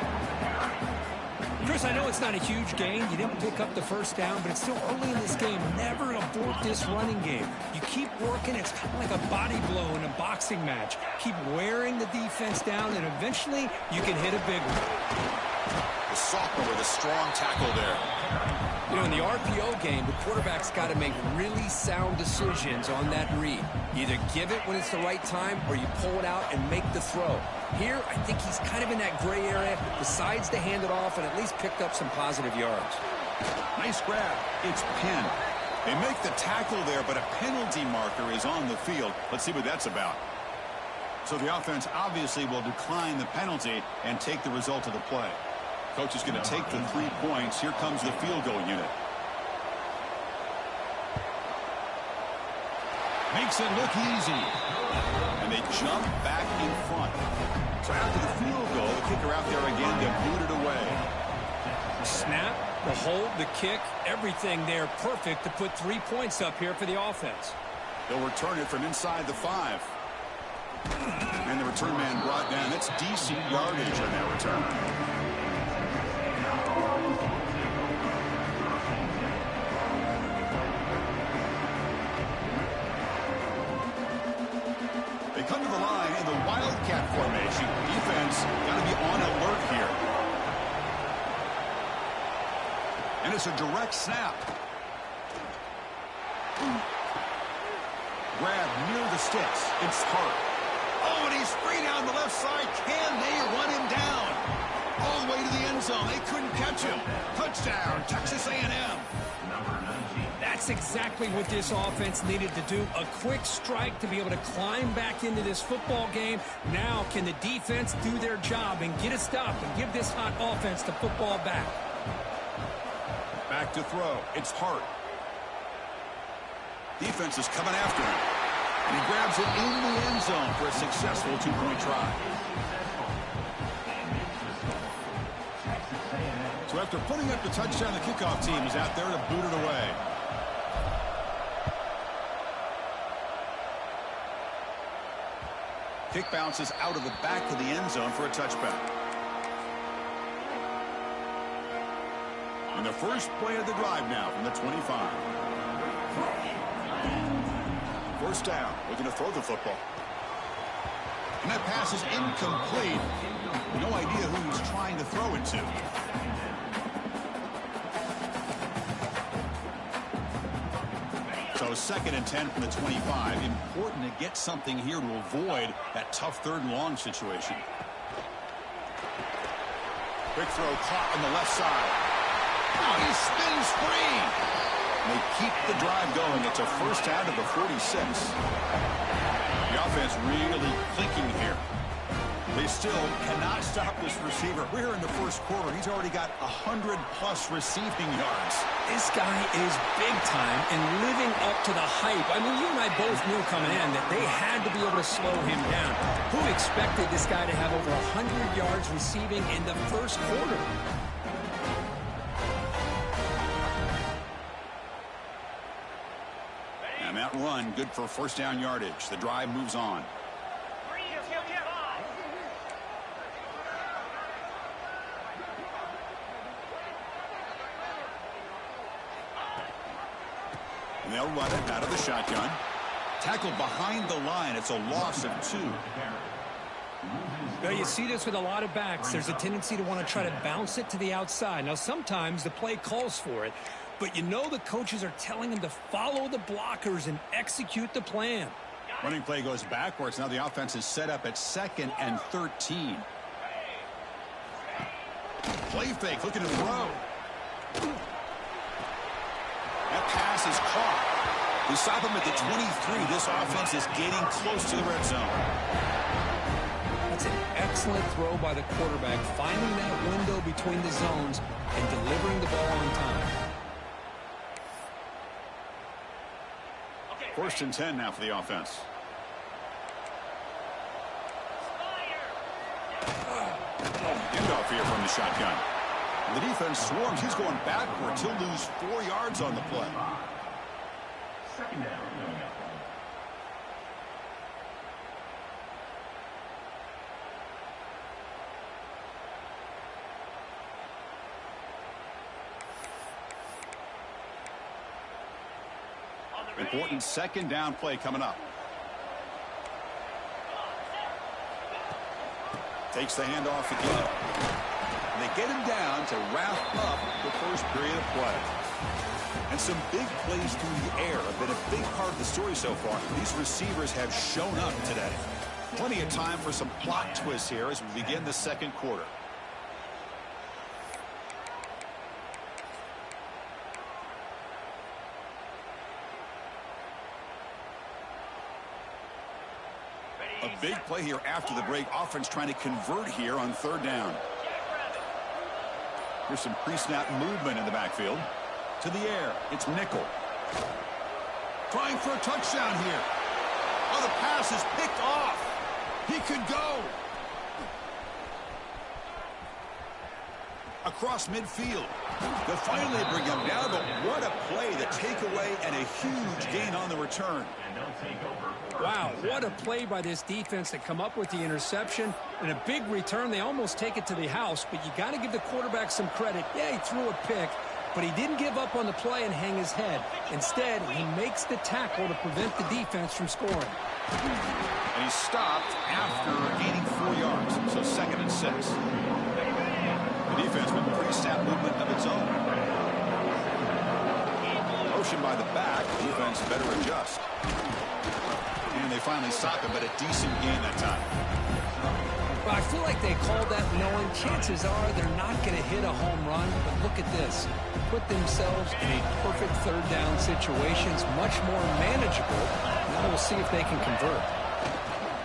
Chris, I know it's not a huge gain. You didn't pick up the first down, but it's still early in this game. Never abort this running game. You keep working. It's kind of like a body blow in a boxing match. Keep wearing the defense down, and eventually you can hit a big one. The sophomore with a strong tackle there. You know, in the RPO game, the quarterback's got to make really sound decisions on that read. Either give it when it's the right time, or you pull it out and make the throw. Here, I think he's kind of in that gray area, decides to hand it off, and at least picked up some positive yards. Nice grab. It's pinned. They make the tackle there, but a penalty marker is on the field. Let's see what that's about. So the offense obviously will decline the penalty and take the result of the play. Coach is going to take the 3 points. Here comes the field goal unit. Makes it look easy. And they jump back in front. So after the field goal, the kicker out there again to boot it away. Snap, the hold, the kick, everything there perfect to put 3 points up here for the offense. They'll return it from inside the 5. And the return man brought down. That's decent yardage on that return. Come to the line in the Wildcat formation. Defense got to be on alert here. And it's a direct snap. Grab near the sticks. It's Hart. Oh, and he's free down the left side. Can they run him down? All the way to the end zone. They couldn't catch him. Touchdown, Texas A&M. That's exactly what this offense needed to do. A quick strike to be able to climb back into this football game. Now can the defense do their job and get a stop and give this hot offense the football back? Back to throw. It's Hart. Defense is coming after him. And he grabs it in the end zone for a successful 2-point try. So after putting up the touchdown, the kickoff team is out there to boot it away. Kick bounces out of the back of the end zone for a touchback. And the first play of the drive now from the 25. First down, looking to throw the football. And that pass is incomplete. No idea who he's trying to throw it to. So 2nd and 10 from the 25. Important to get something here to avoid that tough 3rd and long situation. Quick throw caught on the left side. Oh, he spins free. And they keep the drive going. It's a first out of the 46. The offense really clicking here. They still cannot stop this receiver. We're here in the first quarter. He's already got 100-plus receiving yards. This guy is big time and living up to the hype. I mean, you and I both knew coming in that they had to be able to slow him down. Who expected this guy to have over 100 yards receiving in the first quarter? And that run, good for first down yardage. The drive moves on. And they'll run it out of the shotgun. Tackled behind the line. It's a loss of 2. Now, you see this with a lot of backs. There's a tendency to want to try to bounce it to the outside. Now, sometimes the play calls for it, but you know the coaches are telling them to follow the blockers and execute the plan. Running play goes backwards. Now the offense is set up at 2nd and 13. Play fake, looking to throw. That pass is caught. We stop him at the 23. This offense is getting close to the red zone. That's an excellent throw by the quarterback, finding that window between the zones and delivering the ball on time. 1st and 10 now for the offense. here from the shotgun. The defense swarms. He's going backwards. He'll lose 4 yards on the play. Second down. Important second down play coming up. Takes the handoff again. They get him down to wrap up the first period of play. And some big plays through the air have been a big part of the story so far. These receivers have shown up today. Plenty of time for some plot twists here as we begin the second quarter. A big play here after the break. Offense trying to convert here on third down. Here's some pre-snap movement in the backfield. To the air. It's nickel. Trying for a touchdown here. Oh, the pass is picked off. He could go. Across midfield. They'll finally bring him down, but what a play. The takeaway and a huge gain on the return. Wow, what a play by this defense to come up with the interception and a big return. They almost take it to the house, but you got to give the quarterback some credit. Yeah, he threw a pick, but he didn't give up on the play and hang his head. Instead, he makes the tackle to prevent the defense from scoring. And he stopped after gaining 4 yards, so 2nd and 6. The defense with pre-snap movement of its own. Motion by the back. Defense better adjust. And they finally stop him, but a decent gain that time. Well, I feel like they called that knowing chances are they're not going to hit a home run. But look at this. Put themselves in a perfect third down situation. It's much more manageable. Now we'll see if they can convert.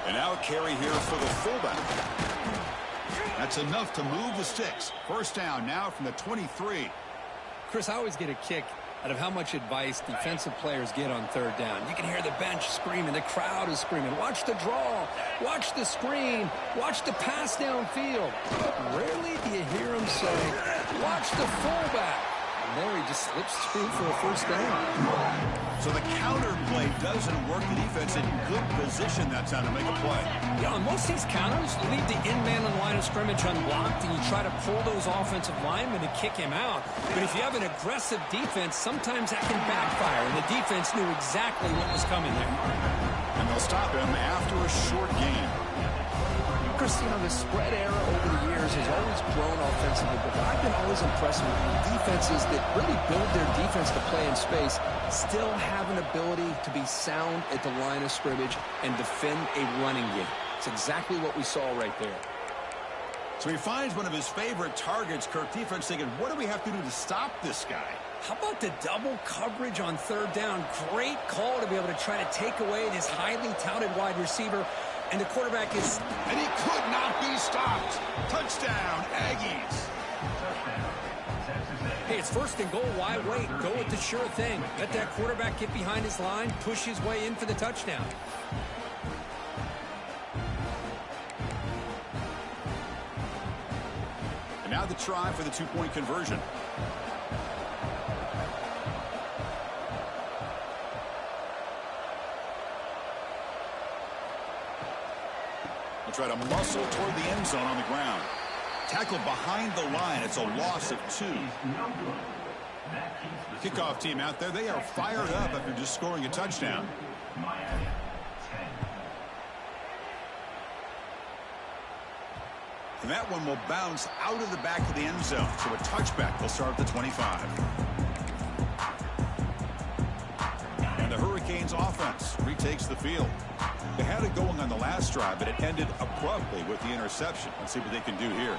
And now a carry here for the fullback. That's enough to move the sticks. First down now from the 23. Chris, I always get a kick out of how much advice defensive players get on third down. You can hear the bench screaming. The crowd is screaming. Watch the draw. Watch the screen. Watch the pass downfield. Rarely do you hear them say, watch the fullback. And there he just slips through for a first down. So the counter play doesn't work. The defense in good position that time to make a play. Yeah, on most of these counters, you leave the in-man on the line of scrimmage unblocked, and you try to pull those offensive linemen to kick him out. But if you have an aggressive defense, sometimes that can backfire, and the defense knew exactly what was coming there. And they'll stop him after a short gain. Chris, you know, the spread era over the years has always grown offensively, but I've been always impressed with defenses that really build their defense to play in space, still have an ability to be sound at the line of scrimmage and defend a running game. It's exactly what we saw right there. So he finds one of his favorite targets. Kirk, defense thinking, what do we have to do to stop this guy? How about the double coverage on third down? Great call to be able to try to take away this highly touted wide receiver. And the quarterback is... And he could not be stopped. Touchdown, Aggies. Hey, it's 1st and goal. Why wait? Go with the sure thing. Let that quarterback get behind his line, push his way in for the touchdown. And now the try for the 2-point conversion. Try to muscle toward the end zone on the ground. Tackled behind the line. It's a loss of 2. Kickoff team out there. They are fired up after just scoring a touchdown. And that one will bounce out of the back of the end zone. So a touchback will start at the 25. And the Hurricanes offense retakes the field. They had it going on the last drive, but it ended abruptly with the interception. Let's see what they can do here.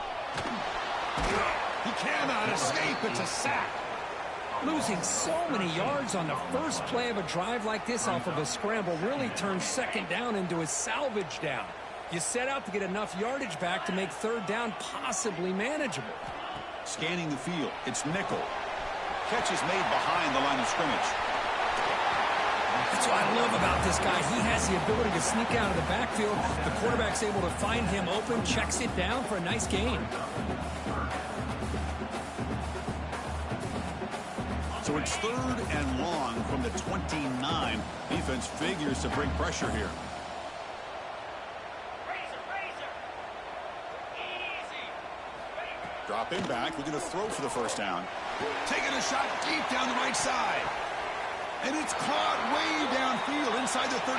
He cannot escape. It's a sack. Losing so many yards on the first play of a drive like this off of a scramble really turns second down into a salvage down. You set out to get enough yardage back to make third down possibly manageable. Scanning the field. It's nickel. Catch is made behind the line of scrimmage. That's what I love about this guy. He has the ability to sneak out of the backfield. The quarterback's able to find him open, checks it down for a nice gain. So it's 3rd and long from the 29. Defense figures to bring pressure here. Dropping back, looking to throw for the first down. Taking a shot deep down the right side. And it's caught way downfield inside the 35.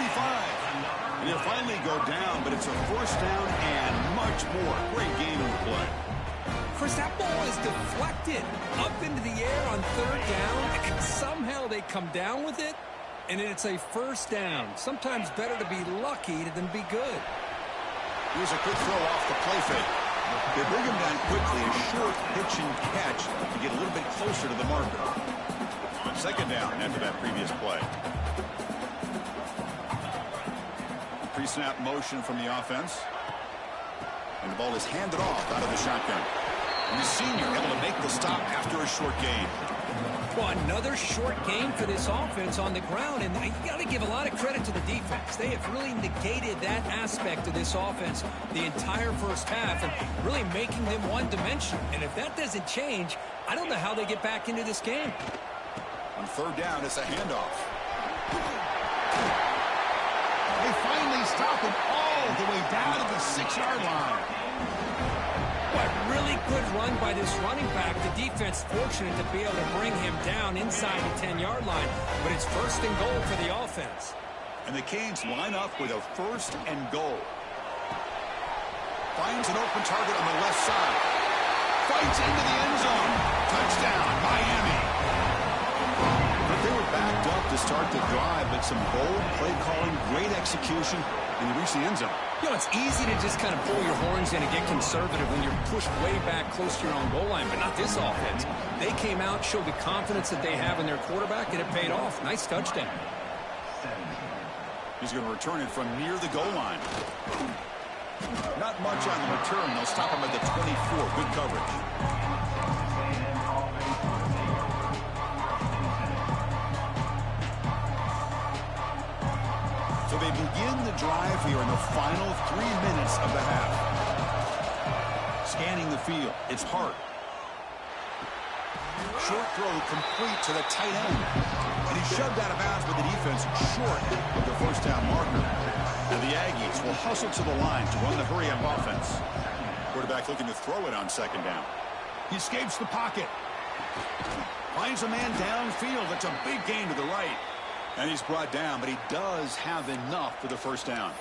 And he'll finally go down, but it's a first down and much more. Great game in the play. Chris, that ball is deflected up into the air on 3rd down, and somehow they come down with it, and it's a first down. Sometimes better to be lucky than be good. Here's a quick throw off the play fake. They bring him down quickly, a short pitch and catch to get a little bit closer to the marker. 2nd down after that previous play. Pre-snap motion from the offense. And the ball is handed off out of the shotgun. And the senior able to make the stop after a short gain. Well, another short gain for this offense on the ground, and you got to give a lot of credit to the defense. They have really negated that aspect of this offense the entire first half and really making them one-dimensional. And if that doesn't change, I don't know how they get back into this game. On 3rd down, it's a handoff. They finally stop him all the way down to the 6-yard line. What really good run by this running back. The defense fortunate to be able to bring him down inside the 10-yard line. But it's 1st and goal for the offense. And the Canes line up with a 1st and goal. Finds an open target on the left side. Fights into the end zone. Touchdown, Miami. But they were backed up to start the drive, but some bold play calling, great execution, and they reach the end zone. You know, it's easy to just kind of pull your horns in and get conservative when you're pushed way back close to your own goal line, but not this offense. They came out, showed the confidence that they have in their quarterback, and it paid off. Nice touchdown. He's going to return it from near the goal line. Not much on the return. They'll stop him at the 24. Good coverage. So they begin the drive here in the final 3 minutes of the half. Scanning the field. It's Hart. Short throw complete to the tight end. And he shoved out of bounds with the defense short of the first down marker. And the Aggies will hustle to the line to run the hurry-up offense. Quarterback looking to throw it on 2nd down. He escapes the pocket. Finds a man downfield. That's a big gain to the right. And he's brought down, but he does have enough for the first down.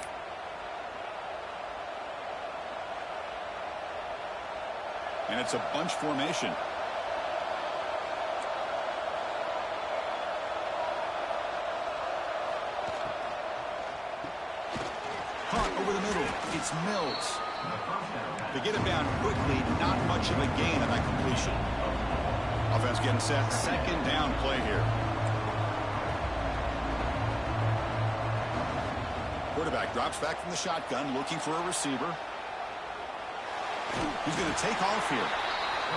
And it's a bunch formation. Hunt over the middle. It's Mills. They get him down quickly. Not much of a gain on that completion. Offense getting set. 2nd down play here. Quarterback drops back from the shotgun, looking for a receiver. He's going to take off here.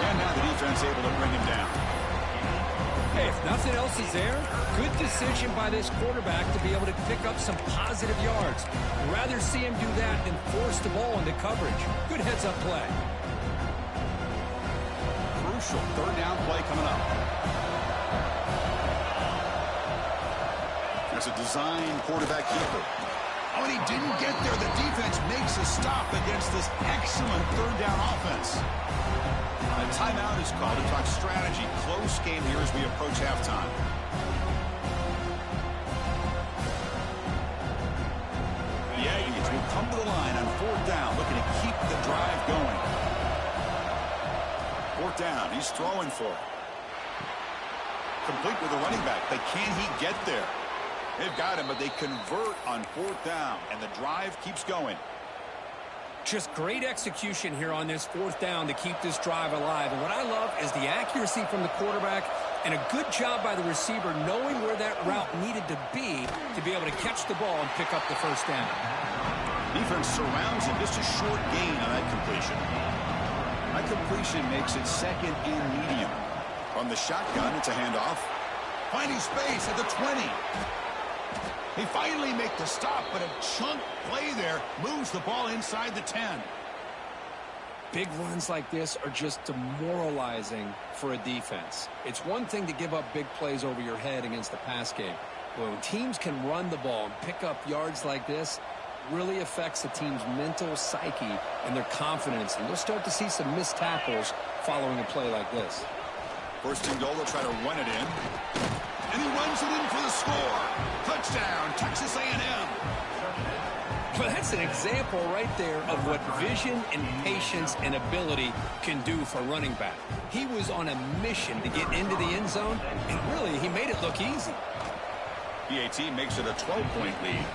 And now the defense able to bring him down. Hey, if nothing else is there, good decision by this quarterback to be able to pick up some positive yards. I'd rather see him do that than force the ball into coverage. Good heads-up play. Crucial 3rd down play coming up. That's a design quarterback keeper. Oh, and he didn't get there. The defense makes a stop against this excellent 3rd down offense. A timeout is called to talk strategy. Close game here as we approach halftime. The Aggies will come to the line on 4th down, looking to keep the drive going. 4th down, he's throwing for it. Complete with the running back, but can he get there? They've got him, but they convert on 4th down, and the drive keeps going. Just great execution here on this 4th down to keep this drive alive. And what I love is the accuracy from the quarterback and a good job by the receiver knowing where that route needed to be able to catch the ball and pick up the first down. Defense surrounds him. Just a short gain on that completion. That completion makes it 2nd and medium. From the shotgun, it's a handoff. Finding space at the 20. They finally make the stop, but a chunk play there moves the ball inside the 10. Big runs like this are just demoralizing for a defense. It's one thing to give up big plays over your head against the pass game. But when teams can run the ball and pick up yards like this, it really affects the team's mental psyche and their confidence. And you'll start to see some missed tackles following a play like this. First and goal, they'll try to run it in. And he runs it in for the score. Touchdown, Texas A&M. Well, that's an example right there of what vision and patience and ability can do for a running back. He was on a mission to get into the end zone, and really, he made it look easy. PAT makes it a 12-point lead.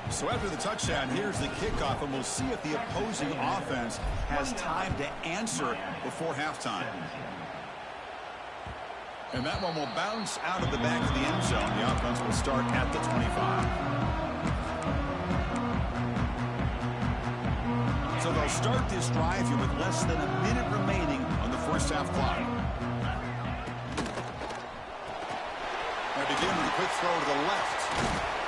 So after the touchdown, here's the kickoff, and we'll see if the opposing offense has time to answer before halftime. And that one will bounce out of the back of the end zone. The offense will start at the 25. So they'll start this drive here with less than a minute remaining on the first half clock. They begin with a quick throw to the left.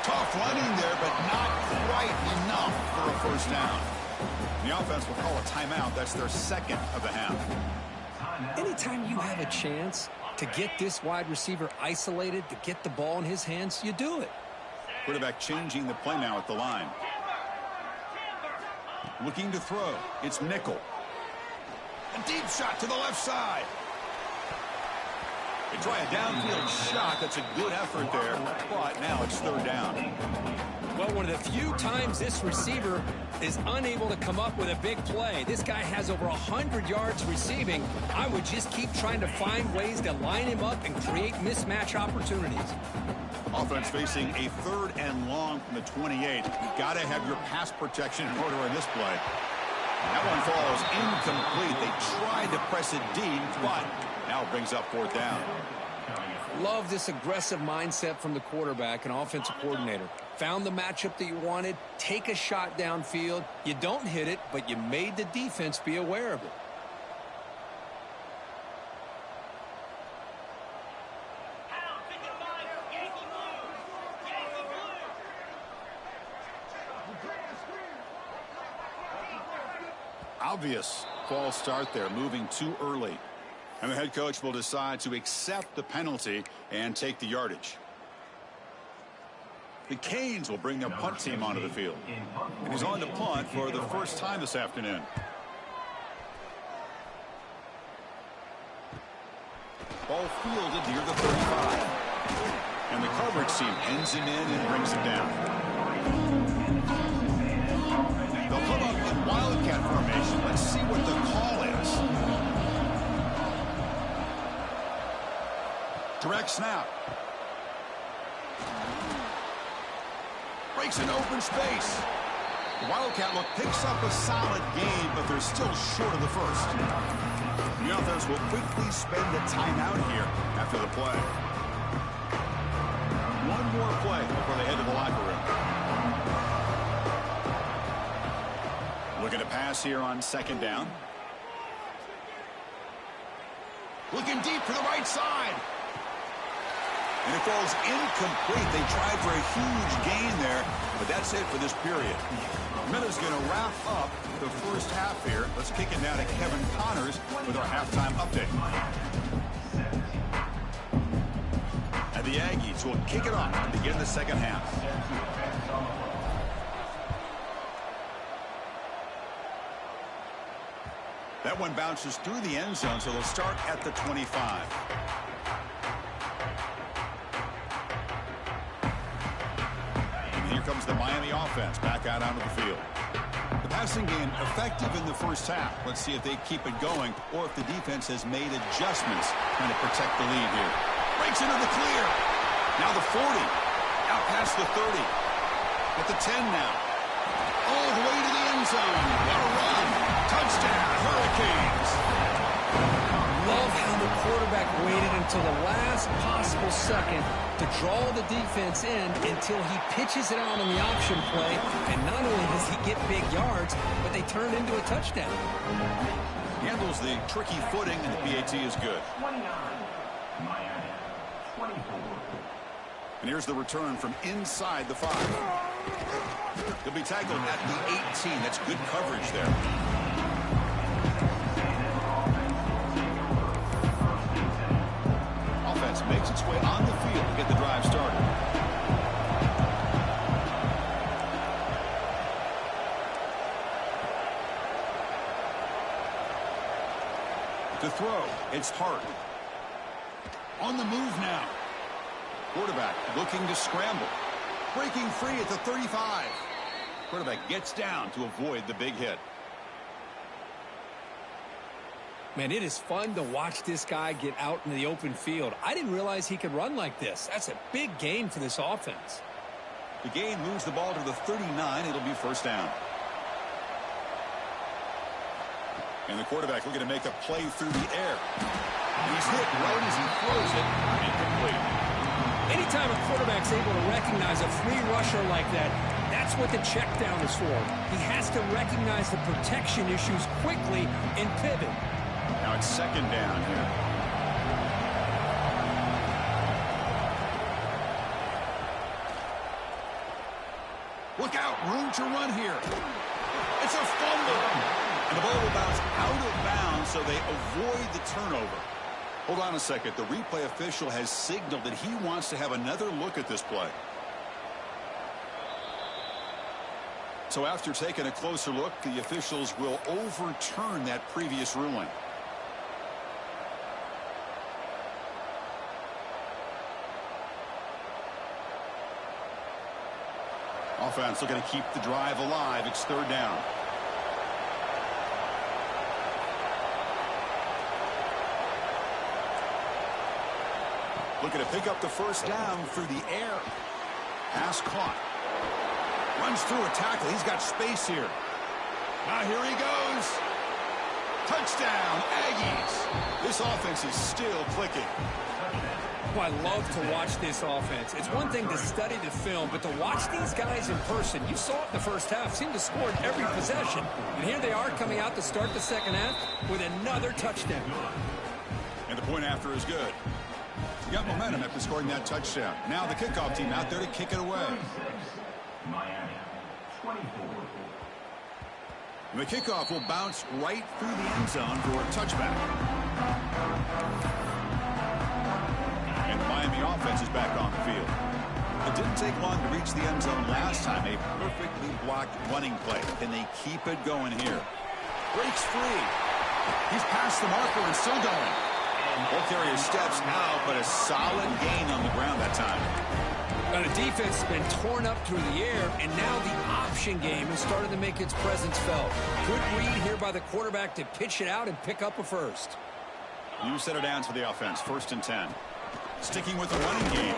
Tough running there, but not quite enough for a first down. The offense will call a timeout. That's their second of the half. Anytime you have a chance to get this wide receiver isolated, to get the ball in his hands, you do it. Quarterback changing the play now at the line. Looking to throw. It's nickel. A deep shot to the left side. They try a downfield shot. That's a good effort there, but now it's third down. Well, one of the few times this receiver is unable to come up with a big play. This guy has over 100 yards receiving. I would just keep trying to find ways to line him up and create mismatch opportunities. Offense facing a third and long from the 28. You've got to have your pass protection in order in this play. That one falls incomplete. They tried to press it deep, but now it brings up fourth down. Love this aggressive mindset from the quarterback and offensive coordinator. Found the matchup that you wanted, take a shot downfield. You don't hit it, but you made the defense be aware of it. Obvious false start there, moving too early. And the head coach will decide to accept the penalty and take the yardage. The Canes will bring their punt team onto the field. And he's on the punt for the first time this afternoon. Ball fielded near the 35. And the coverage team pins him in and brings him down. They'll come up in Wildcat formation. Let's see what the call is. Direct snap. Breaks an open space. The Wildcat look picks up a solid game, but they're still short of the first. The offense will quickly spend a timeout here after the play. One more play before they head to the locker room. Looking to pass here on second down. Looking deep to the right side. And it falls incomplete. They tried for a huge gain there, but that's it for this period. Miller's going to wrap up the first half here. Let's kick it now to Kevin Connors with our halftime update. And the Aggies will kick it off to begin the second half. That one bounces through the end zone, so they'll start at the 25. Comes the Miami offense back out onto the field. The passing game effective in the first half. Let's see if they keep it going or if the defense has made adjustments trying to protect the lead here. Breaks into the clear. Now the 40. Out past the 30. At the 10 now. All the way to the end zone. What a run. Touchdown, Hurricanes. Love how the quarterback waited until the last possible second to draw the defense in until he pitches it out on the option play. And not only does he get big yards, but they turn into a touchdown. Handles the tricky footing, and the PAT is good. 29, Miami, 24. And here's the return from inside the 5. He'll be tackled at the 18. That's good coverage there. Offense makes its way on the field to get the drive started. To throw, it's Hart. On the move now. Quarterback looking to scramble. Breaking free at the 35. Quarterback gets down to avoid the big hit. Man, it is fun to watch this guy get out in the open field. I didn't realize he could run like this. That's a big gain for this offense. The gain moves the ball to the 39. It'll be first down. And the quarterback looking to make a play through the air. He's hit right as he throws it. Incomplete. Anytime a quarterback's able to recognize a free rusher like that, that's what the check down is for. He has to recognize the protection issues quickly and pivot. Now it's second down here. Look out, room to run here. It's a fumble. And the ball will bounce out of bounds, so they avoid the turnover. Hold on a second. The replay official has signaled that he wants to have another look at this play. So after taking a closer look, the officials will overturn that previous ruling. Offense looking to keep the drive alive. It's third down. Looking to pick up the first down through the air. Pass caught. Runs through a tackle. He's got space here. Now here he goes. Touchdown, Aggies. This offense is still clicking. Oh, I love to watch this offense. It's one thing to study the film, but to watch these guys in person, you saw it in the first half, seemed to score in every possession. And here they are coming out to start the second half with another touchdown. And the point after is good. Got momentum after scoring that touchdown. Now the kickoff team out there to kick it away. Miami, 24. The kickoff will bounce right through the end zone for a touchback. And the Miami offense is back on the field. It didn't take long to reach the end zone last time. A perfectly blocked running play. Can they keep it going here? Breaks free. He's past the marker and still going. Ball carrier steps out, but a solid gain on the ground that time. Now the defense has been torn up through the air, and now the option game has started to make its presence felt. Good read here by the quarterback to pitch it out and pick up a first. New set of downs for the offense, 1st and 10. Sticking with the running game.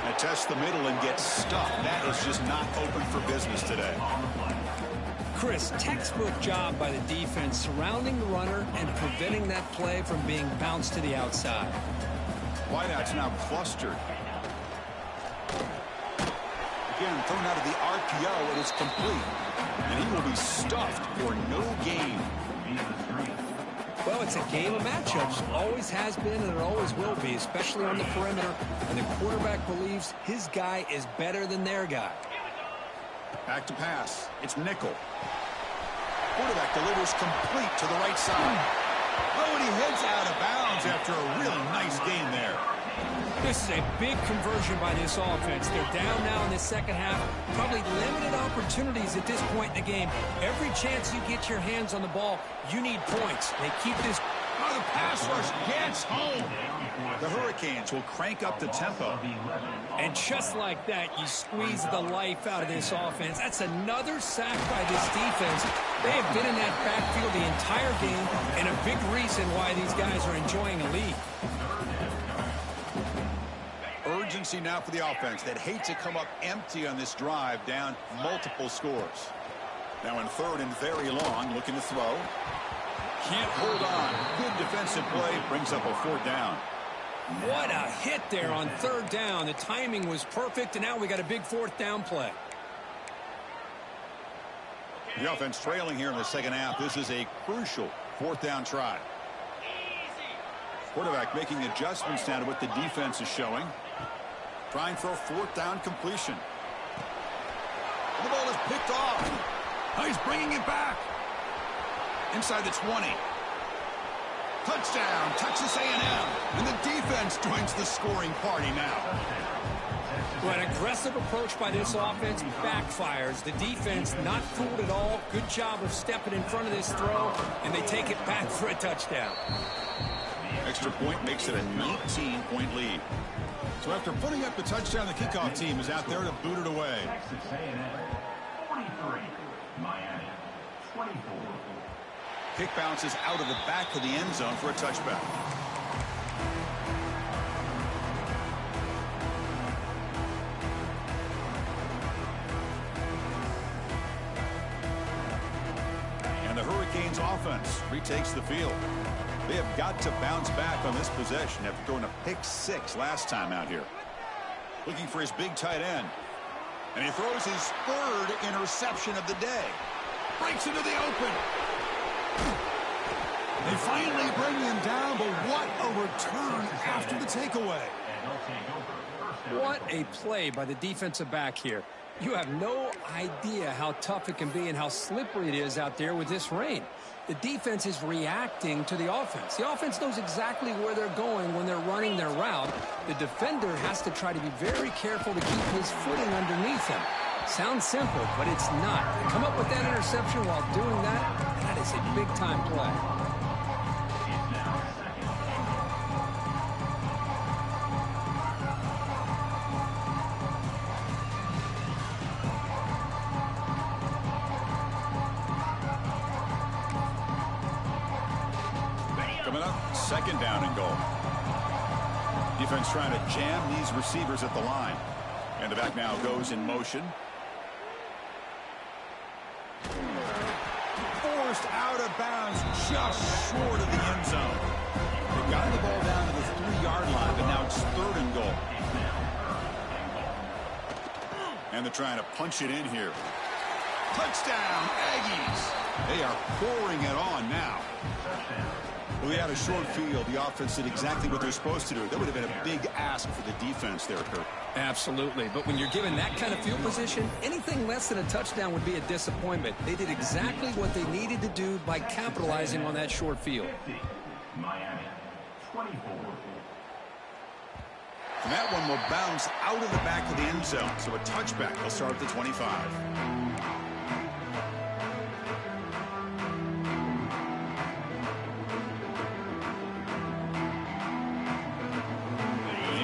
And test the middle and get stuffed. That is just not open for business today. Chris, textbook job by the defense surrounding the runner and preventing that play from being bounced to the outside. Wideout's now clustered. Again, thrown out of the RPO, and it's complete. And he will be stuffed for no gain. Well, it's a game of matchups. Always has been and it always will be, especially on the perimeter. And the quarterback believes his guy is better than their guy. Back to pass. It's nickel. Quarterback delivers complete to the right side. Oh, and he heads out of bounds after a really nice game there. This is a big conversion by this offense. They're down now in the second half. Probably limited opportunities at this point in the game. Every chance you get your hands on the ball, you need points. They keep this. Oh, the pass rush gets home. The Hurricanes will crank up the tempo. And just like that, you squeeze the life out of this offense. That's another sack by this defense. They have been in that backfield the entire game, and a big reason why these guys are enjoying a lead. Urgency now for the offense that hate to come up empty on this drive, down multiple scores. Now in 3rd and very long, looking to throw. Can't hold on. Good defensive play, brings up a 4th down. What a hit there on 3rd down. The timing was perfect, and now we got a big 4th down play. The offense trailing here in the second half. This is a crucial 4th down try. Quarterback making adjustments now to what the defense is showing. Trying for a fourth down completion. The ball is picked off. Oh, he's bringing it back. Inside the 20. Touchdown, Texas A&M. And the defense joins the scoring party now. Well, an aggressive approach by this offense backfires. The defense not fooled at all. Good job of stepping in front of this throw, and they take it back for a touchdown. Extra point makes it a 19-point lead. So after putting up the touchdown, the kickoff team is out there to boot it away. Texas A&M 43, Miami 24. Kick bounces out of the back of the end zone for a touchback. And the Hurricanes offense retakes the field. They have got to bounce back on this possession after throwing a pick-6 last time out here. Looking for his big tight end. And he throws his third interception of the day. Breaks into the open. They finally bring him down, but what a return after the takeaway. What a play by the defensive back here. You have no idea how tough it can be and how slippery it is out there with this rain. The defense is reacting to the offense. The offense knows exactly where they're going when they're running their route. The defender has to try to be very careful to keep his footing underneath him. Sounds simple, but it's not. To come up with that interception while doing that, that is a big-time play. Coming up, second down and goal. Defense trying to jam these receivers at the line. And the back now goes in motion. Forced out of bounds just short of the end zone. They've gotten the ball down to the 3-yard line, but now it's third and goal. And they're trying to punch it in here. Touchdown, Aggies. They are pouring it on now. Well, they had a short field. The offense did exactly what they're supposed to do. That would have been a big ask for the defense there, Kurt. Absolutely. But when you're given that kind of field position, anything less than a touchdown would be a disappointment. They did exactly what they needed to do by capitalizing on that short field. Miami 24. And that one will bounce out of the back of the end zone. So a touchback. They'll start at the 25.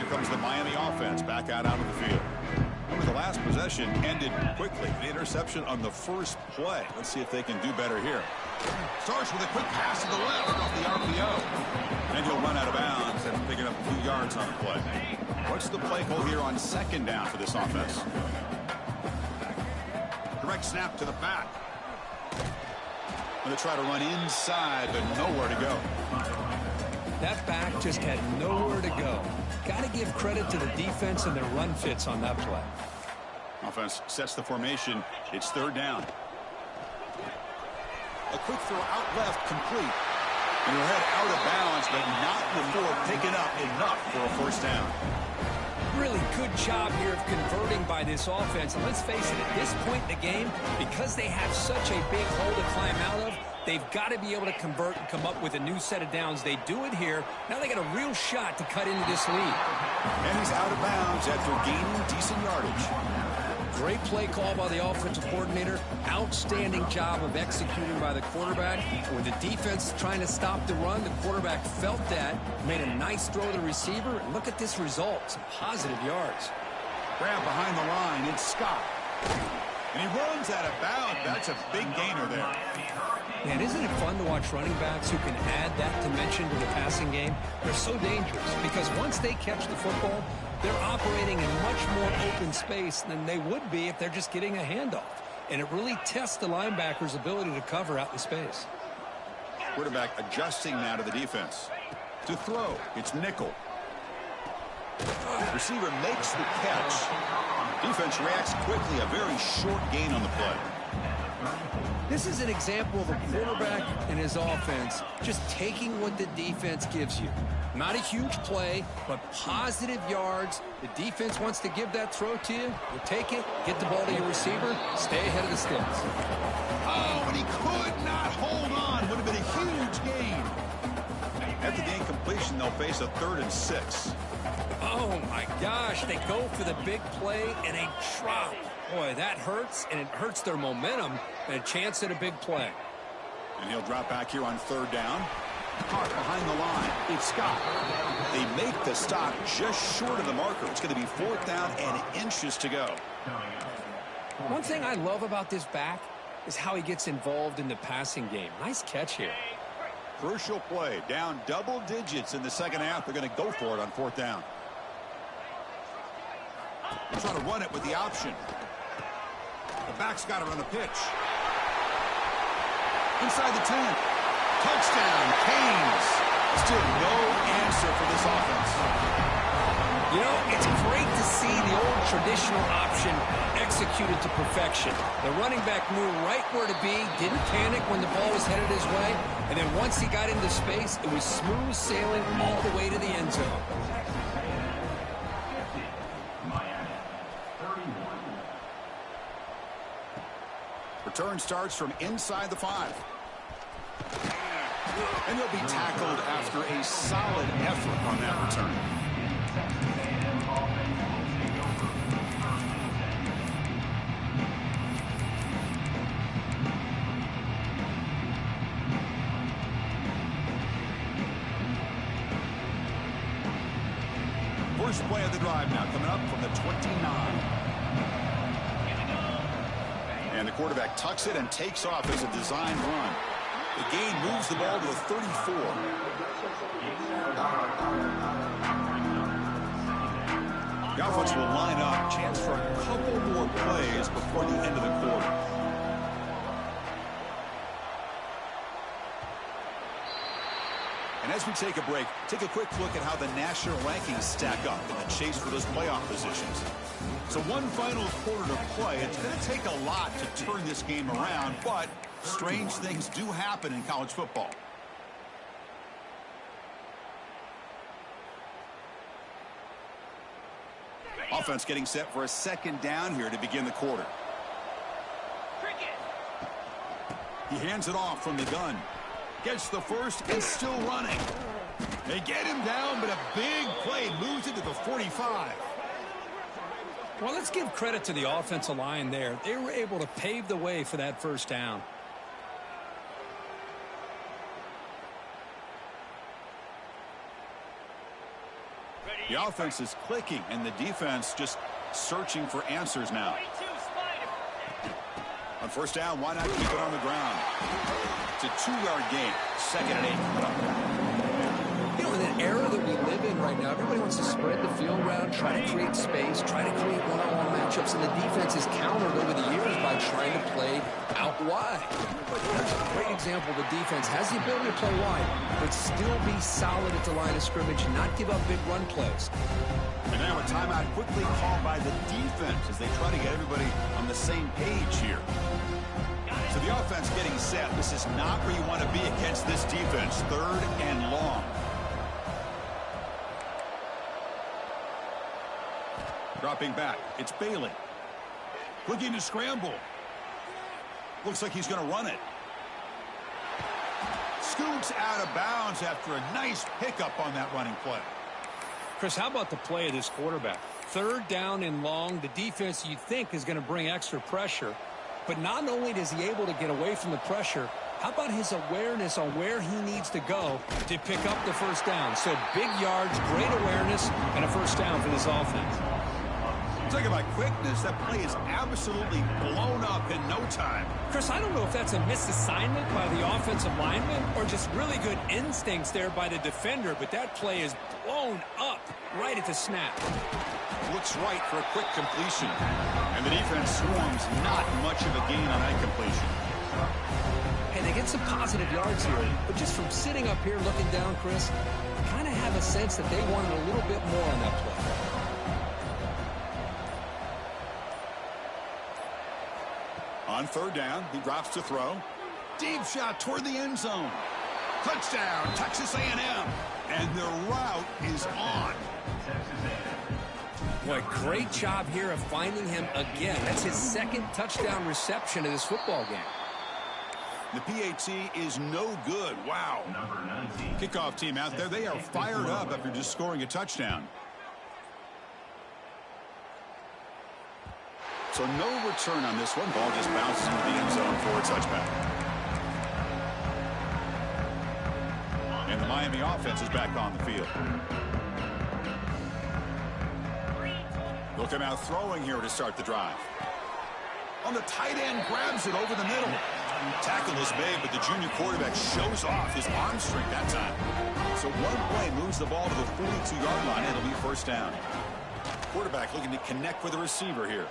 Comes the Miami offense back out onto the field. Remember, the last possession ended quickly. The interception on the first play. Let's see if they can do better here. Starts with a quick pass to the left off the RPO. And he'll run out of bounds after picking up a few yards on the play. What's the play call here on second down for this offense? Direct snap to the back. And they try to run inside, but nowhere to go. That back just had nowhere to go. Got to give credit to the defense and their run fits on that play. Offense sets the formation. It's third down. A quick throw out left, complete. And he'll head out of bounds, but not before picking up enough for a first down. Really good job here of converting by this offense. And let's face it, at this point in the game, because they have such a big hole to climb out of, they've got to be able to convert and come up with a new set of downs. They do it here. Now they got a real shot to cut into this lead. And he's out of bounds after gaining decent yardage. Great play call by the offensive coordinator. Outstanding job of executing by the quarterback. When the defense is trying to stop the run, the quarterback felt that, made a nice throw to the receiver. And look at this result, some positive yards. Grab behind the line, it's Scott. And he runs out of bounds. That's a big gainer there. Man, isn't it fun to watch running backs who can add that dimension to the passing game? They're so dangerous because once they catch the football, they're operating in much more open space than they would be if they're just getting a handoff. And it really tests the linebacker's ability to cover out the space. Quarterback adjusting now to the defense. To throw, it's nickel. Receiver makes the catch. Defense reacts quickly, a very short gain on the play. This is an example of a quarterback and his offense just taking what the defense gives you. Not a huge play, but positive yards. The defense wants to give that throw to you. You take it, get the ball to your receiver, stay ahead of the sticks. Oh, and he could not hold on. Would have been a huge gain. After the incompletion, they'll face a 3rd and 6. Oh, my gosh. They go for the big play, and they drop. Boy, that hurts, and it hurts their momentum and a chance at a big play. And he'll drop back here on 3rd down. Caught behind the line. It's Scott. They make the stop just short of the marker. It's going to be 4th down and inches to go. One thing I love about this back is how he gets involved in the passing game. Nice catch here. Crucial play. Down double digits in the second half. They're going to go for it on 4th down. They're trying to run it with the option. The back's got it on the pitch. Inside the 10. Touchdown, Canes. Still no answer for this offense. You know, it's great to see the old traditional option executed to perfection. The running back knew right where to be, didn't panic when the ball was headed his way, and then once he got into space, it was smooth sailing all the way to the end zone. Return starts from inside the 5. And he'll be tackled after a solid effort on that return. First play of the drive now coming up from the 29. And the quarterback tucks it and takes off as a designed run. The gain moves the ball to the 34. The offense will line up. Chance for a couple more plays before the end of the quarter. And as we take a break, take a quick look at how the national rankings stack up in the chase for those playoff positions. So one final quarter to play. It's going to take a lot to turn this game around, but strange things do happen in college football. Offense getting set for a 2nd down here to begin the quarter. He hands it off from the gun. Gets the first and still running. They get him down, but a big play moves it to the 45. Well, let's give credit to the offensive line there. They were able to pave the way for that 1st down. The offense is clicking, and the defense just searching for answers now. On 1st down, why not keep it on the ground? It's a 2-yard gain. 2nd and 8 coming up. You know, in an era that we live in right now, everybody wants to spread the field around, try to create space, try to create one-on-one matchups, and the defense is countered over the years by trying to play out wide. But here's a great example. The defense has the ability to play wide, but still be solid at the line of scrimmage and not give up big run plays. And now a timeout quickly called by the defense as they try to get everybody on the same page here. So the offense getting set. This is not where you want to be against this defense. 3rd and long. Dropping back. It's Bailey. Looking to scramble. Looks like he's going to run it. Scoots out of bounds after a nice pickup on that running play. Chris, how about the play of this quarterback? 3rd down and long. The defense, you think, is going to bring extra pressure. But not only is he able to get away from the pressure, how about his awareness on where he needs to go to pick up the 1st down? So big yards, great awareness, and a 1st down for this offense. Talk about quickness. That play is absolutely blown up in no time. Chris, I don't know if that's a misassignment by the offensive lineman or just really good instincts there by the defender, but that play is blown up right at the snap. Looks right for a quick completion. And the defense swarms. Not much of a gain on that completion. Hey, they get some positive yards here, but just from sitting up here looking down, Chris, I kind of have a sense that they wanted a little bit more on that play. On third down, he drops to throw. Deep shot toward the end zone. Touchdown, Texas A&M. And the route is on. Boy, great job here of finding him again. That's his second touchdown reception of this football game. The PAT is no good. Wow. Kickoff team out there, they are fired up after just scoring a touchdown. So no return on this one. Ball just bounces into the end zone for a touchback. And the Miami offense is back on the field. They'll come out throwing here to start the drive. On the tight end, grabs it over the middle. Tackle is made, but the junior quarterback shows off his arm strength that time. So one play moves the ball to the 42-yard line, and it'll be first down. Quarterback looking to connect with the receiver here.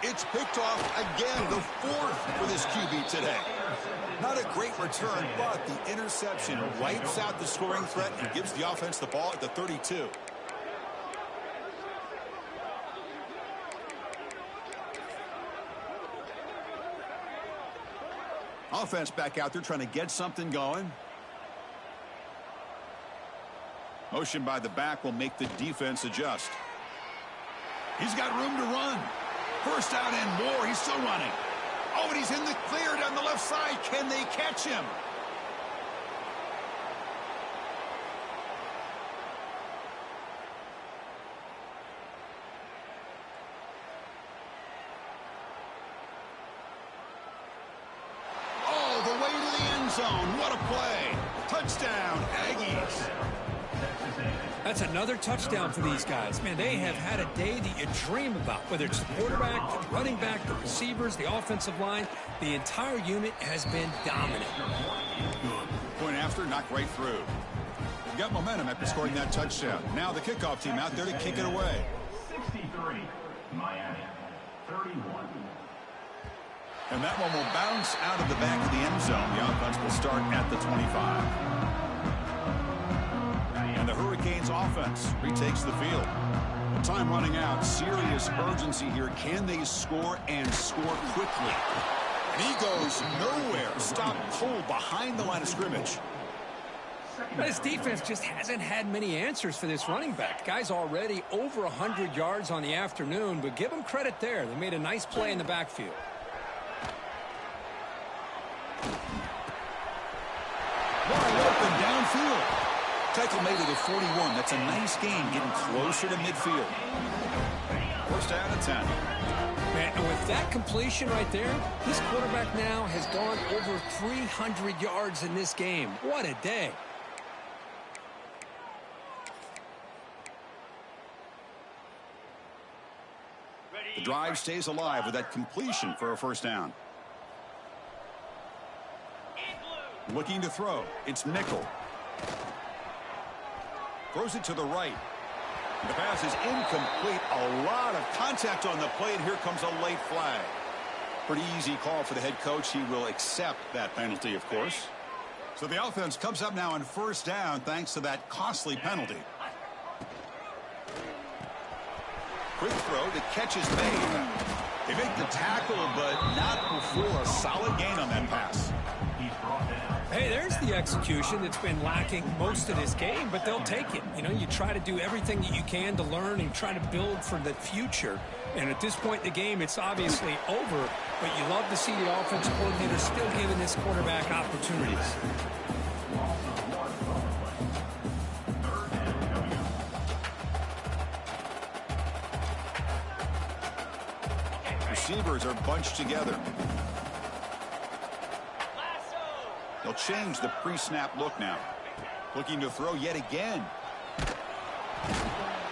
It's picked off again, the fourth for this QB today. Not a great return, but the interception wipes out the scoring threat and gives the offense the ball at the 32. Offense back out there trying to get something going. Motion by the back will make the defense adjust. He's got room to run. First down and more. He's still running. Oh, and he's in the clear down the left side. Can they catch him? Oh, the way to the end zone. What a play. Touchdown, Aggies. That's another touchdown for these guys. Man, they have had a day that you dream about, whether it's the quarterback, the running back, the receivers, the offensive line. The entire unit has been dominant. Point after, knocked right through. They've got momentum after scoring that touchdown. Now the kickoff team out there to kick it away. 63, Miami, 31. And that one will bounce out of the back of the end zone. The offense will start at the 25. The Hurricanes offense retakes the field. Time running out. Serious urgency here. Can they score and score quickly? And he goes nowhere. Stop pulled behind the line of scrimmage. This defense just hasn't had many answers for this running back. Guy's already over 100 yards on the afternoon, but give him credit there. They made a nice play in the backfield. Wide open downfield. Tackle made it at 41. That's a nice gain, getting closer to midfield. First down and 10. Man, and with that completion right there, this quarterback now has gone over 300 yards in this game. What a day. The drive stays alive with that completion for a first down. Looking to throw. It's nickel. Throws it to the right. The pass is incomplete. A lot of contact on the play, and here comes a late flag. Pretty easy call for the head coach. He will accept that penalty, of course. So the offense comes up now on first down thanks to that costly penalty. Quick throw. The catch is made. They make the tackle, but not before a solid gain on that pass. Hey, there's the execution that's been lacking most of this game, but they'll take it. You know, you try to do everything that you can to learn and try to build for the future. And at this point in the game, it's obviously over, but you love to see the offensive coordinator still giving this quarterback opportunities. Receivers are bunched together. They'll change the pre-snap look now. Looking to throw yet again.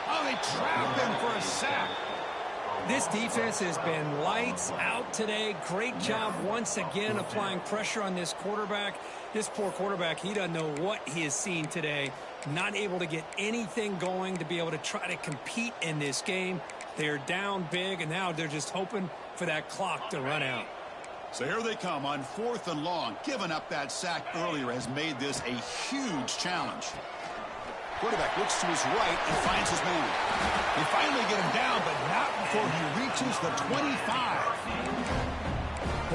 Oh, they trap him for a sack. This defense has been lights out today. Great job once again applying pressure on this quarterback. This poor quarterback, he doesn't know what he has seen today. Not able to get anything going to be able to try to compete in this game. They're down big, and now they're just hoping for that clock to run out. So here they come on 4th and long. Giving up that sack earlier has made this a huge challenge. Quarterback looks to his right and finds his man. They finally get him down, but not before he reaches the 25.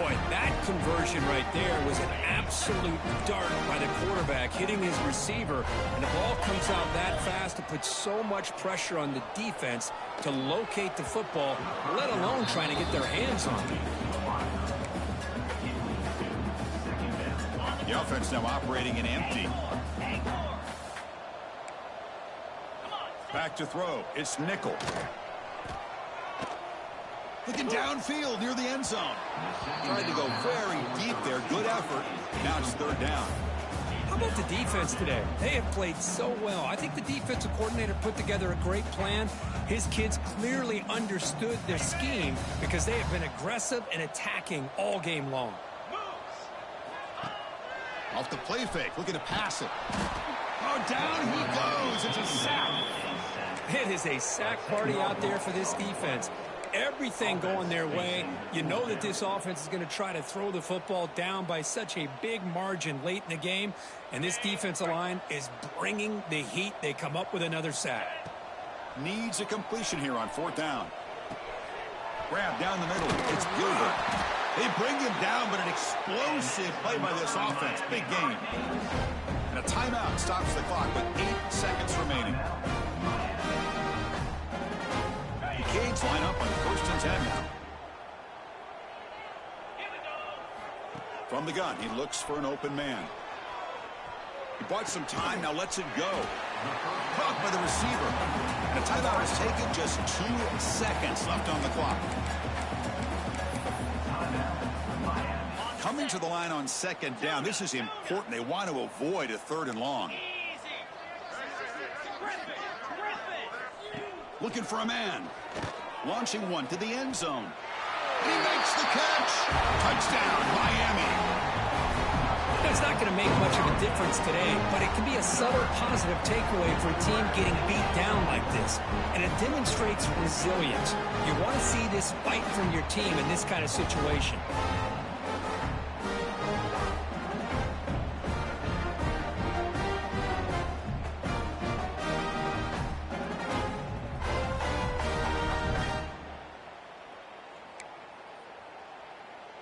Boy, that conversion right there was an absolute dart by the quarterback, hitting his receiver, and the ball comes out that fast to put so much pressure on the defense to locate the football, let alone trying to get their hands on it. The offense now operating in empty. Back to throw. It's nickel. Looking downfield near the end zone. Tried to go very deep there. Good effort. Now it's third down. How about the defense today? They have played so well. I think the defensive coordinator put together a great plan. His kids clearly understood their scheme because they have been aggressive and attacking all game long. Off the play fake. Looking to pass it. Oh, down he goes. It's a sack. It is a sack party out there for this defense. Everything going their way. You know that this offense is going to try to throw the football down by such a big margin late in the game. And this defensive line is bringing the heat. They come up with another sack. Needs a completion here on fourth down. Grab down the middle. It's Gilbert. They bring him down, but an explosive play by this offense. Big game. And a timeout stops the clock with 8 seconds remaining. The Canes line up on 1st and 10 now. From the gun, he looks for an open man. He bought some time, now lets it go. Caught by the receiver. And a timeout is taken, just 2 seconds left on the clock. Coming to the line on 2nd down. This is important. They want to avoid a 3rd and long. Looking for a man. Launching one to the end zone. He makes the catch. Touchdown, Miami. It's not going to make much of a difference today, but it can be a subtle positive takeaway for a team getting beat down like this. And it demonstrates resilience. You want to see this fight from your team in this kind of situation.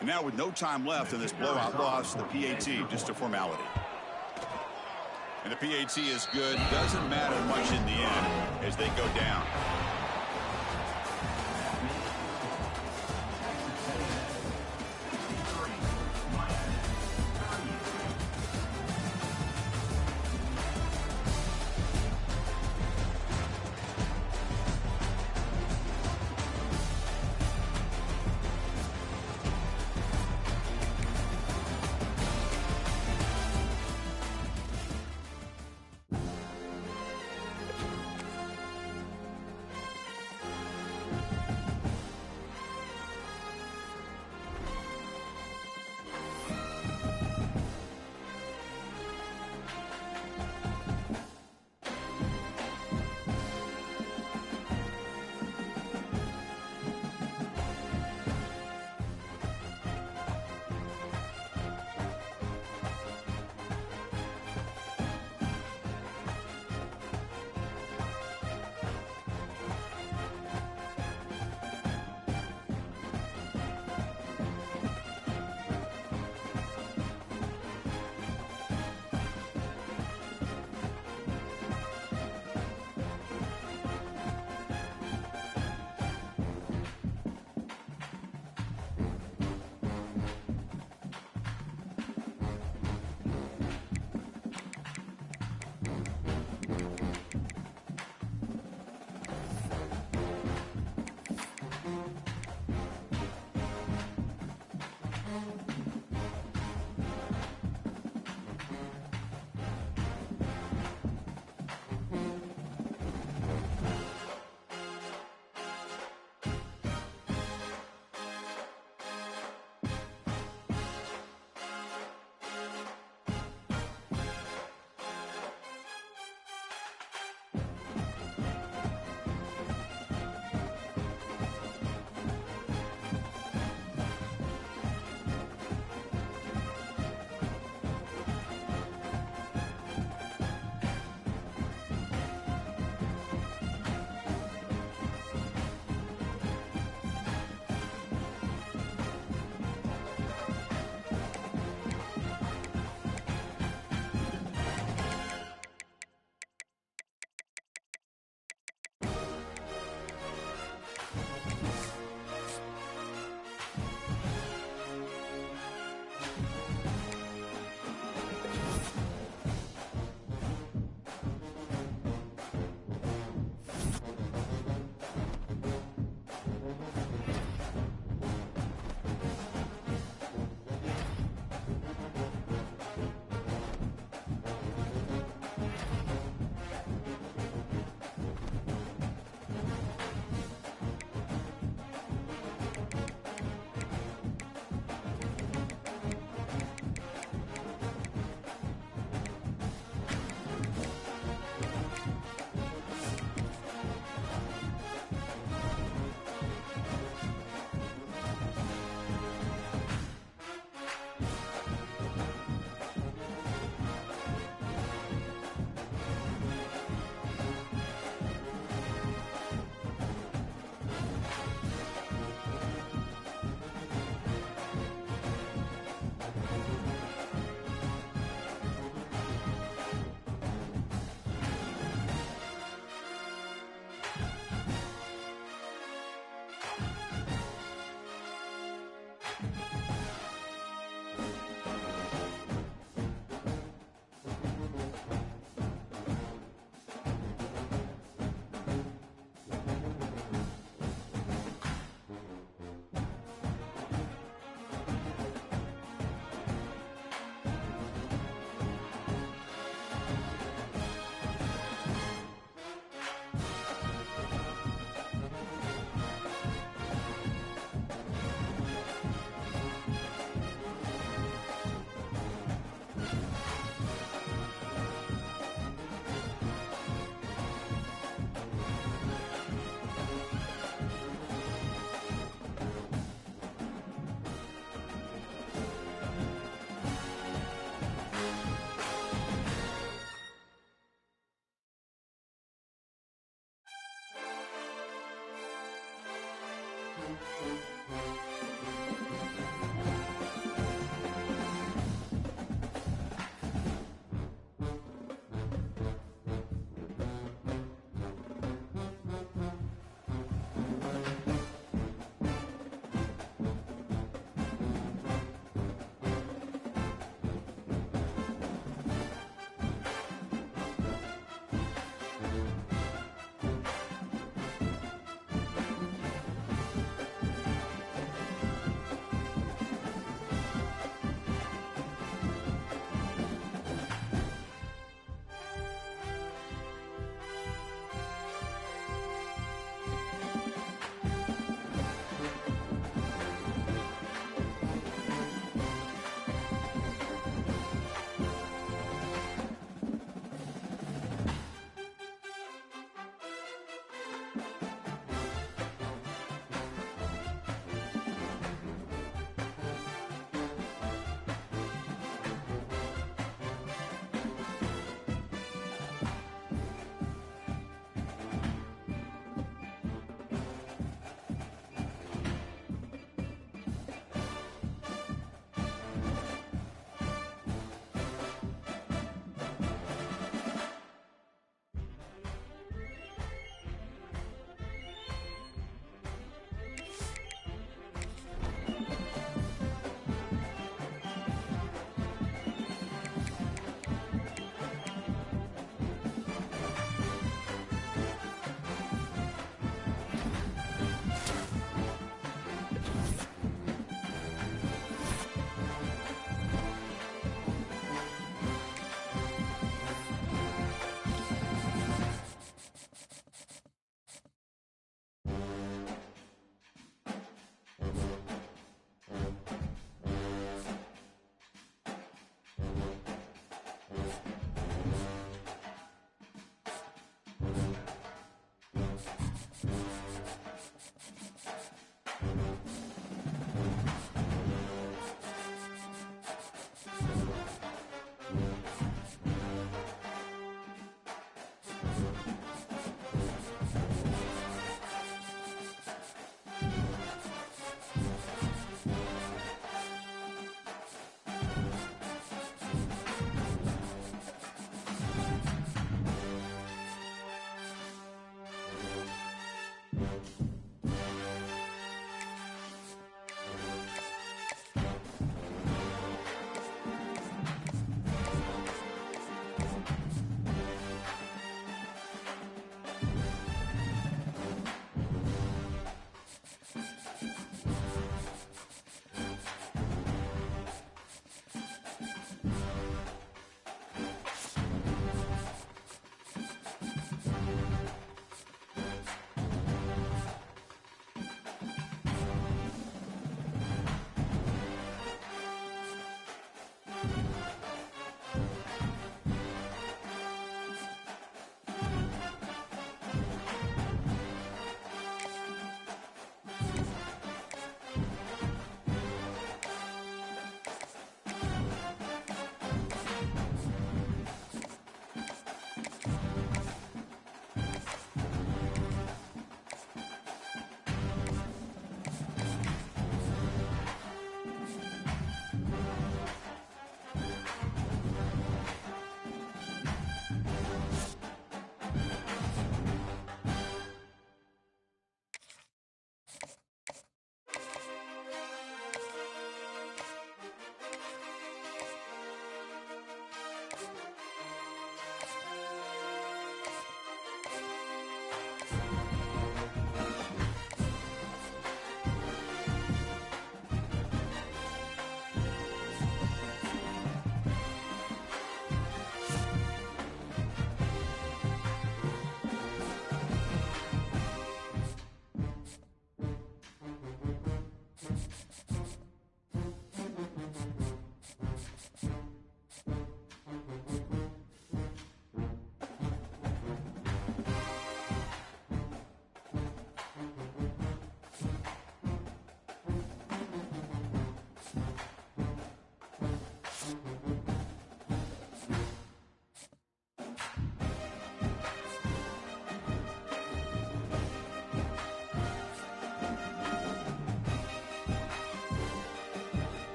And now with no time left in this blowout loss, the PAT, just a formality. And the PAT is good. Doesn't matter much in the end as they go down.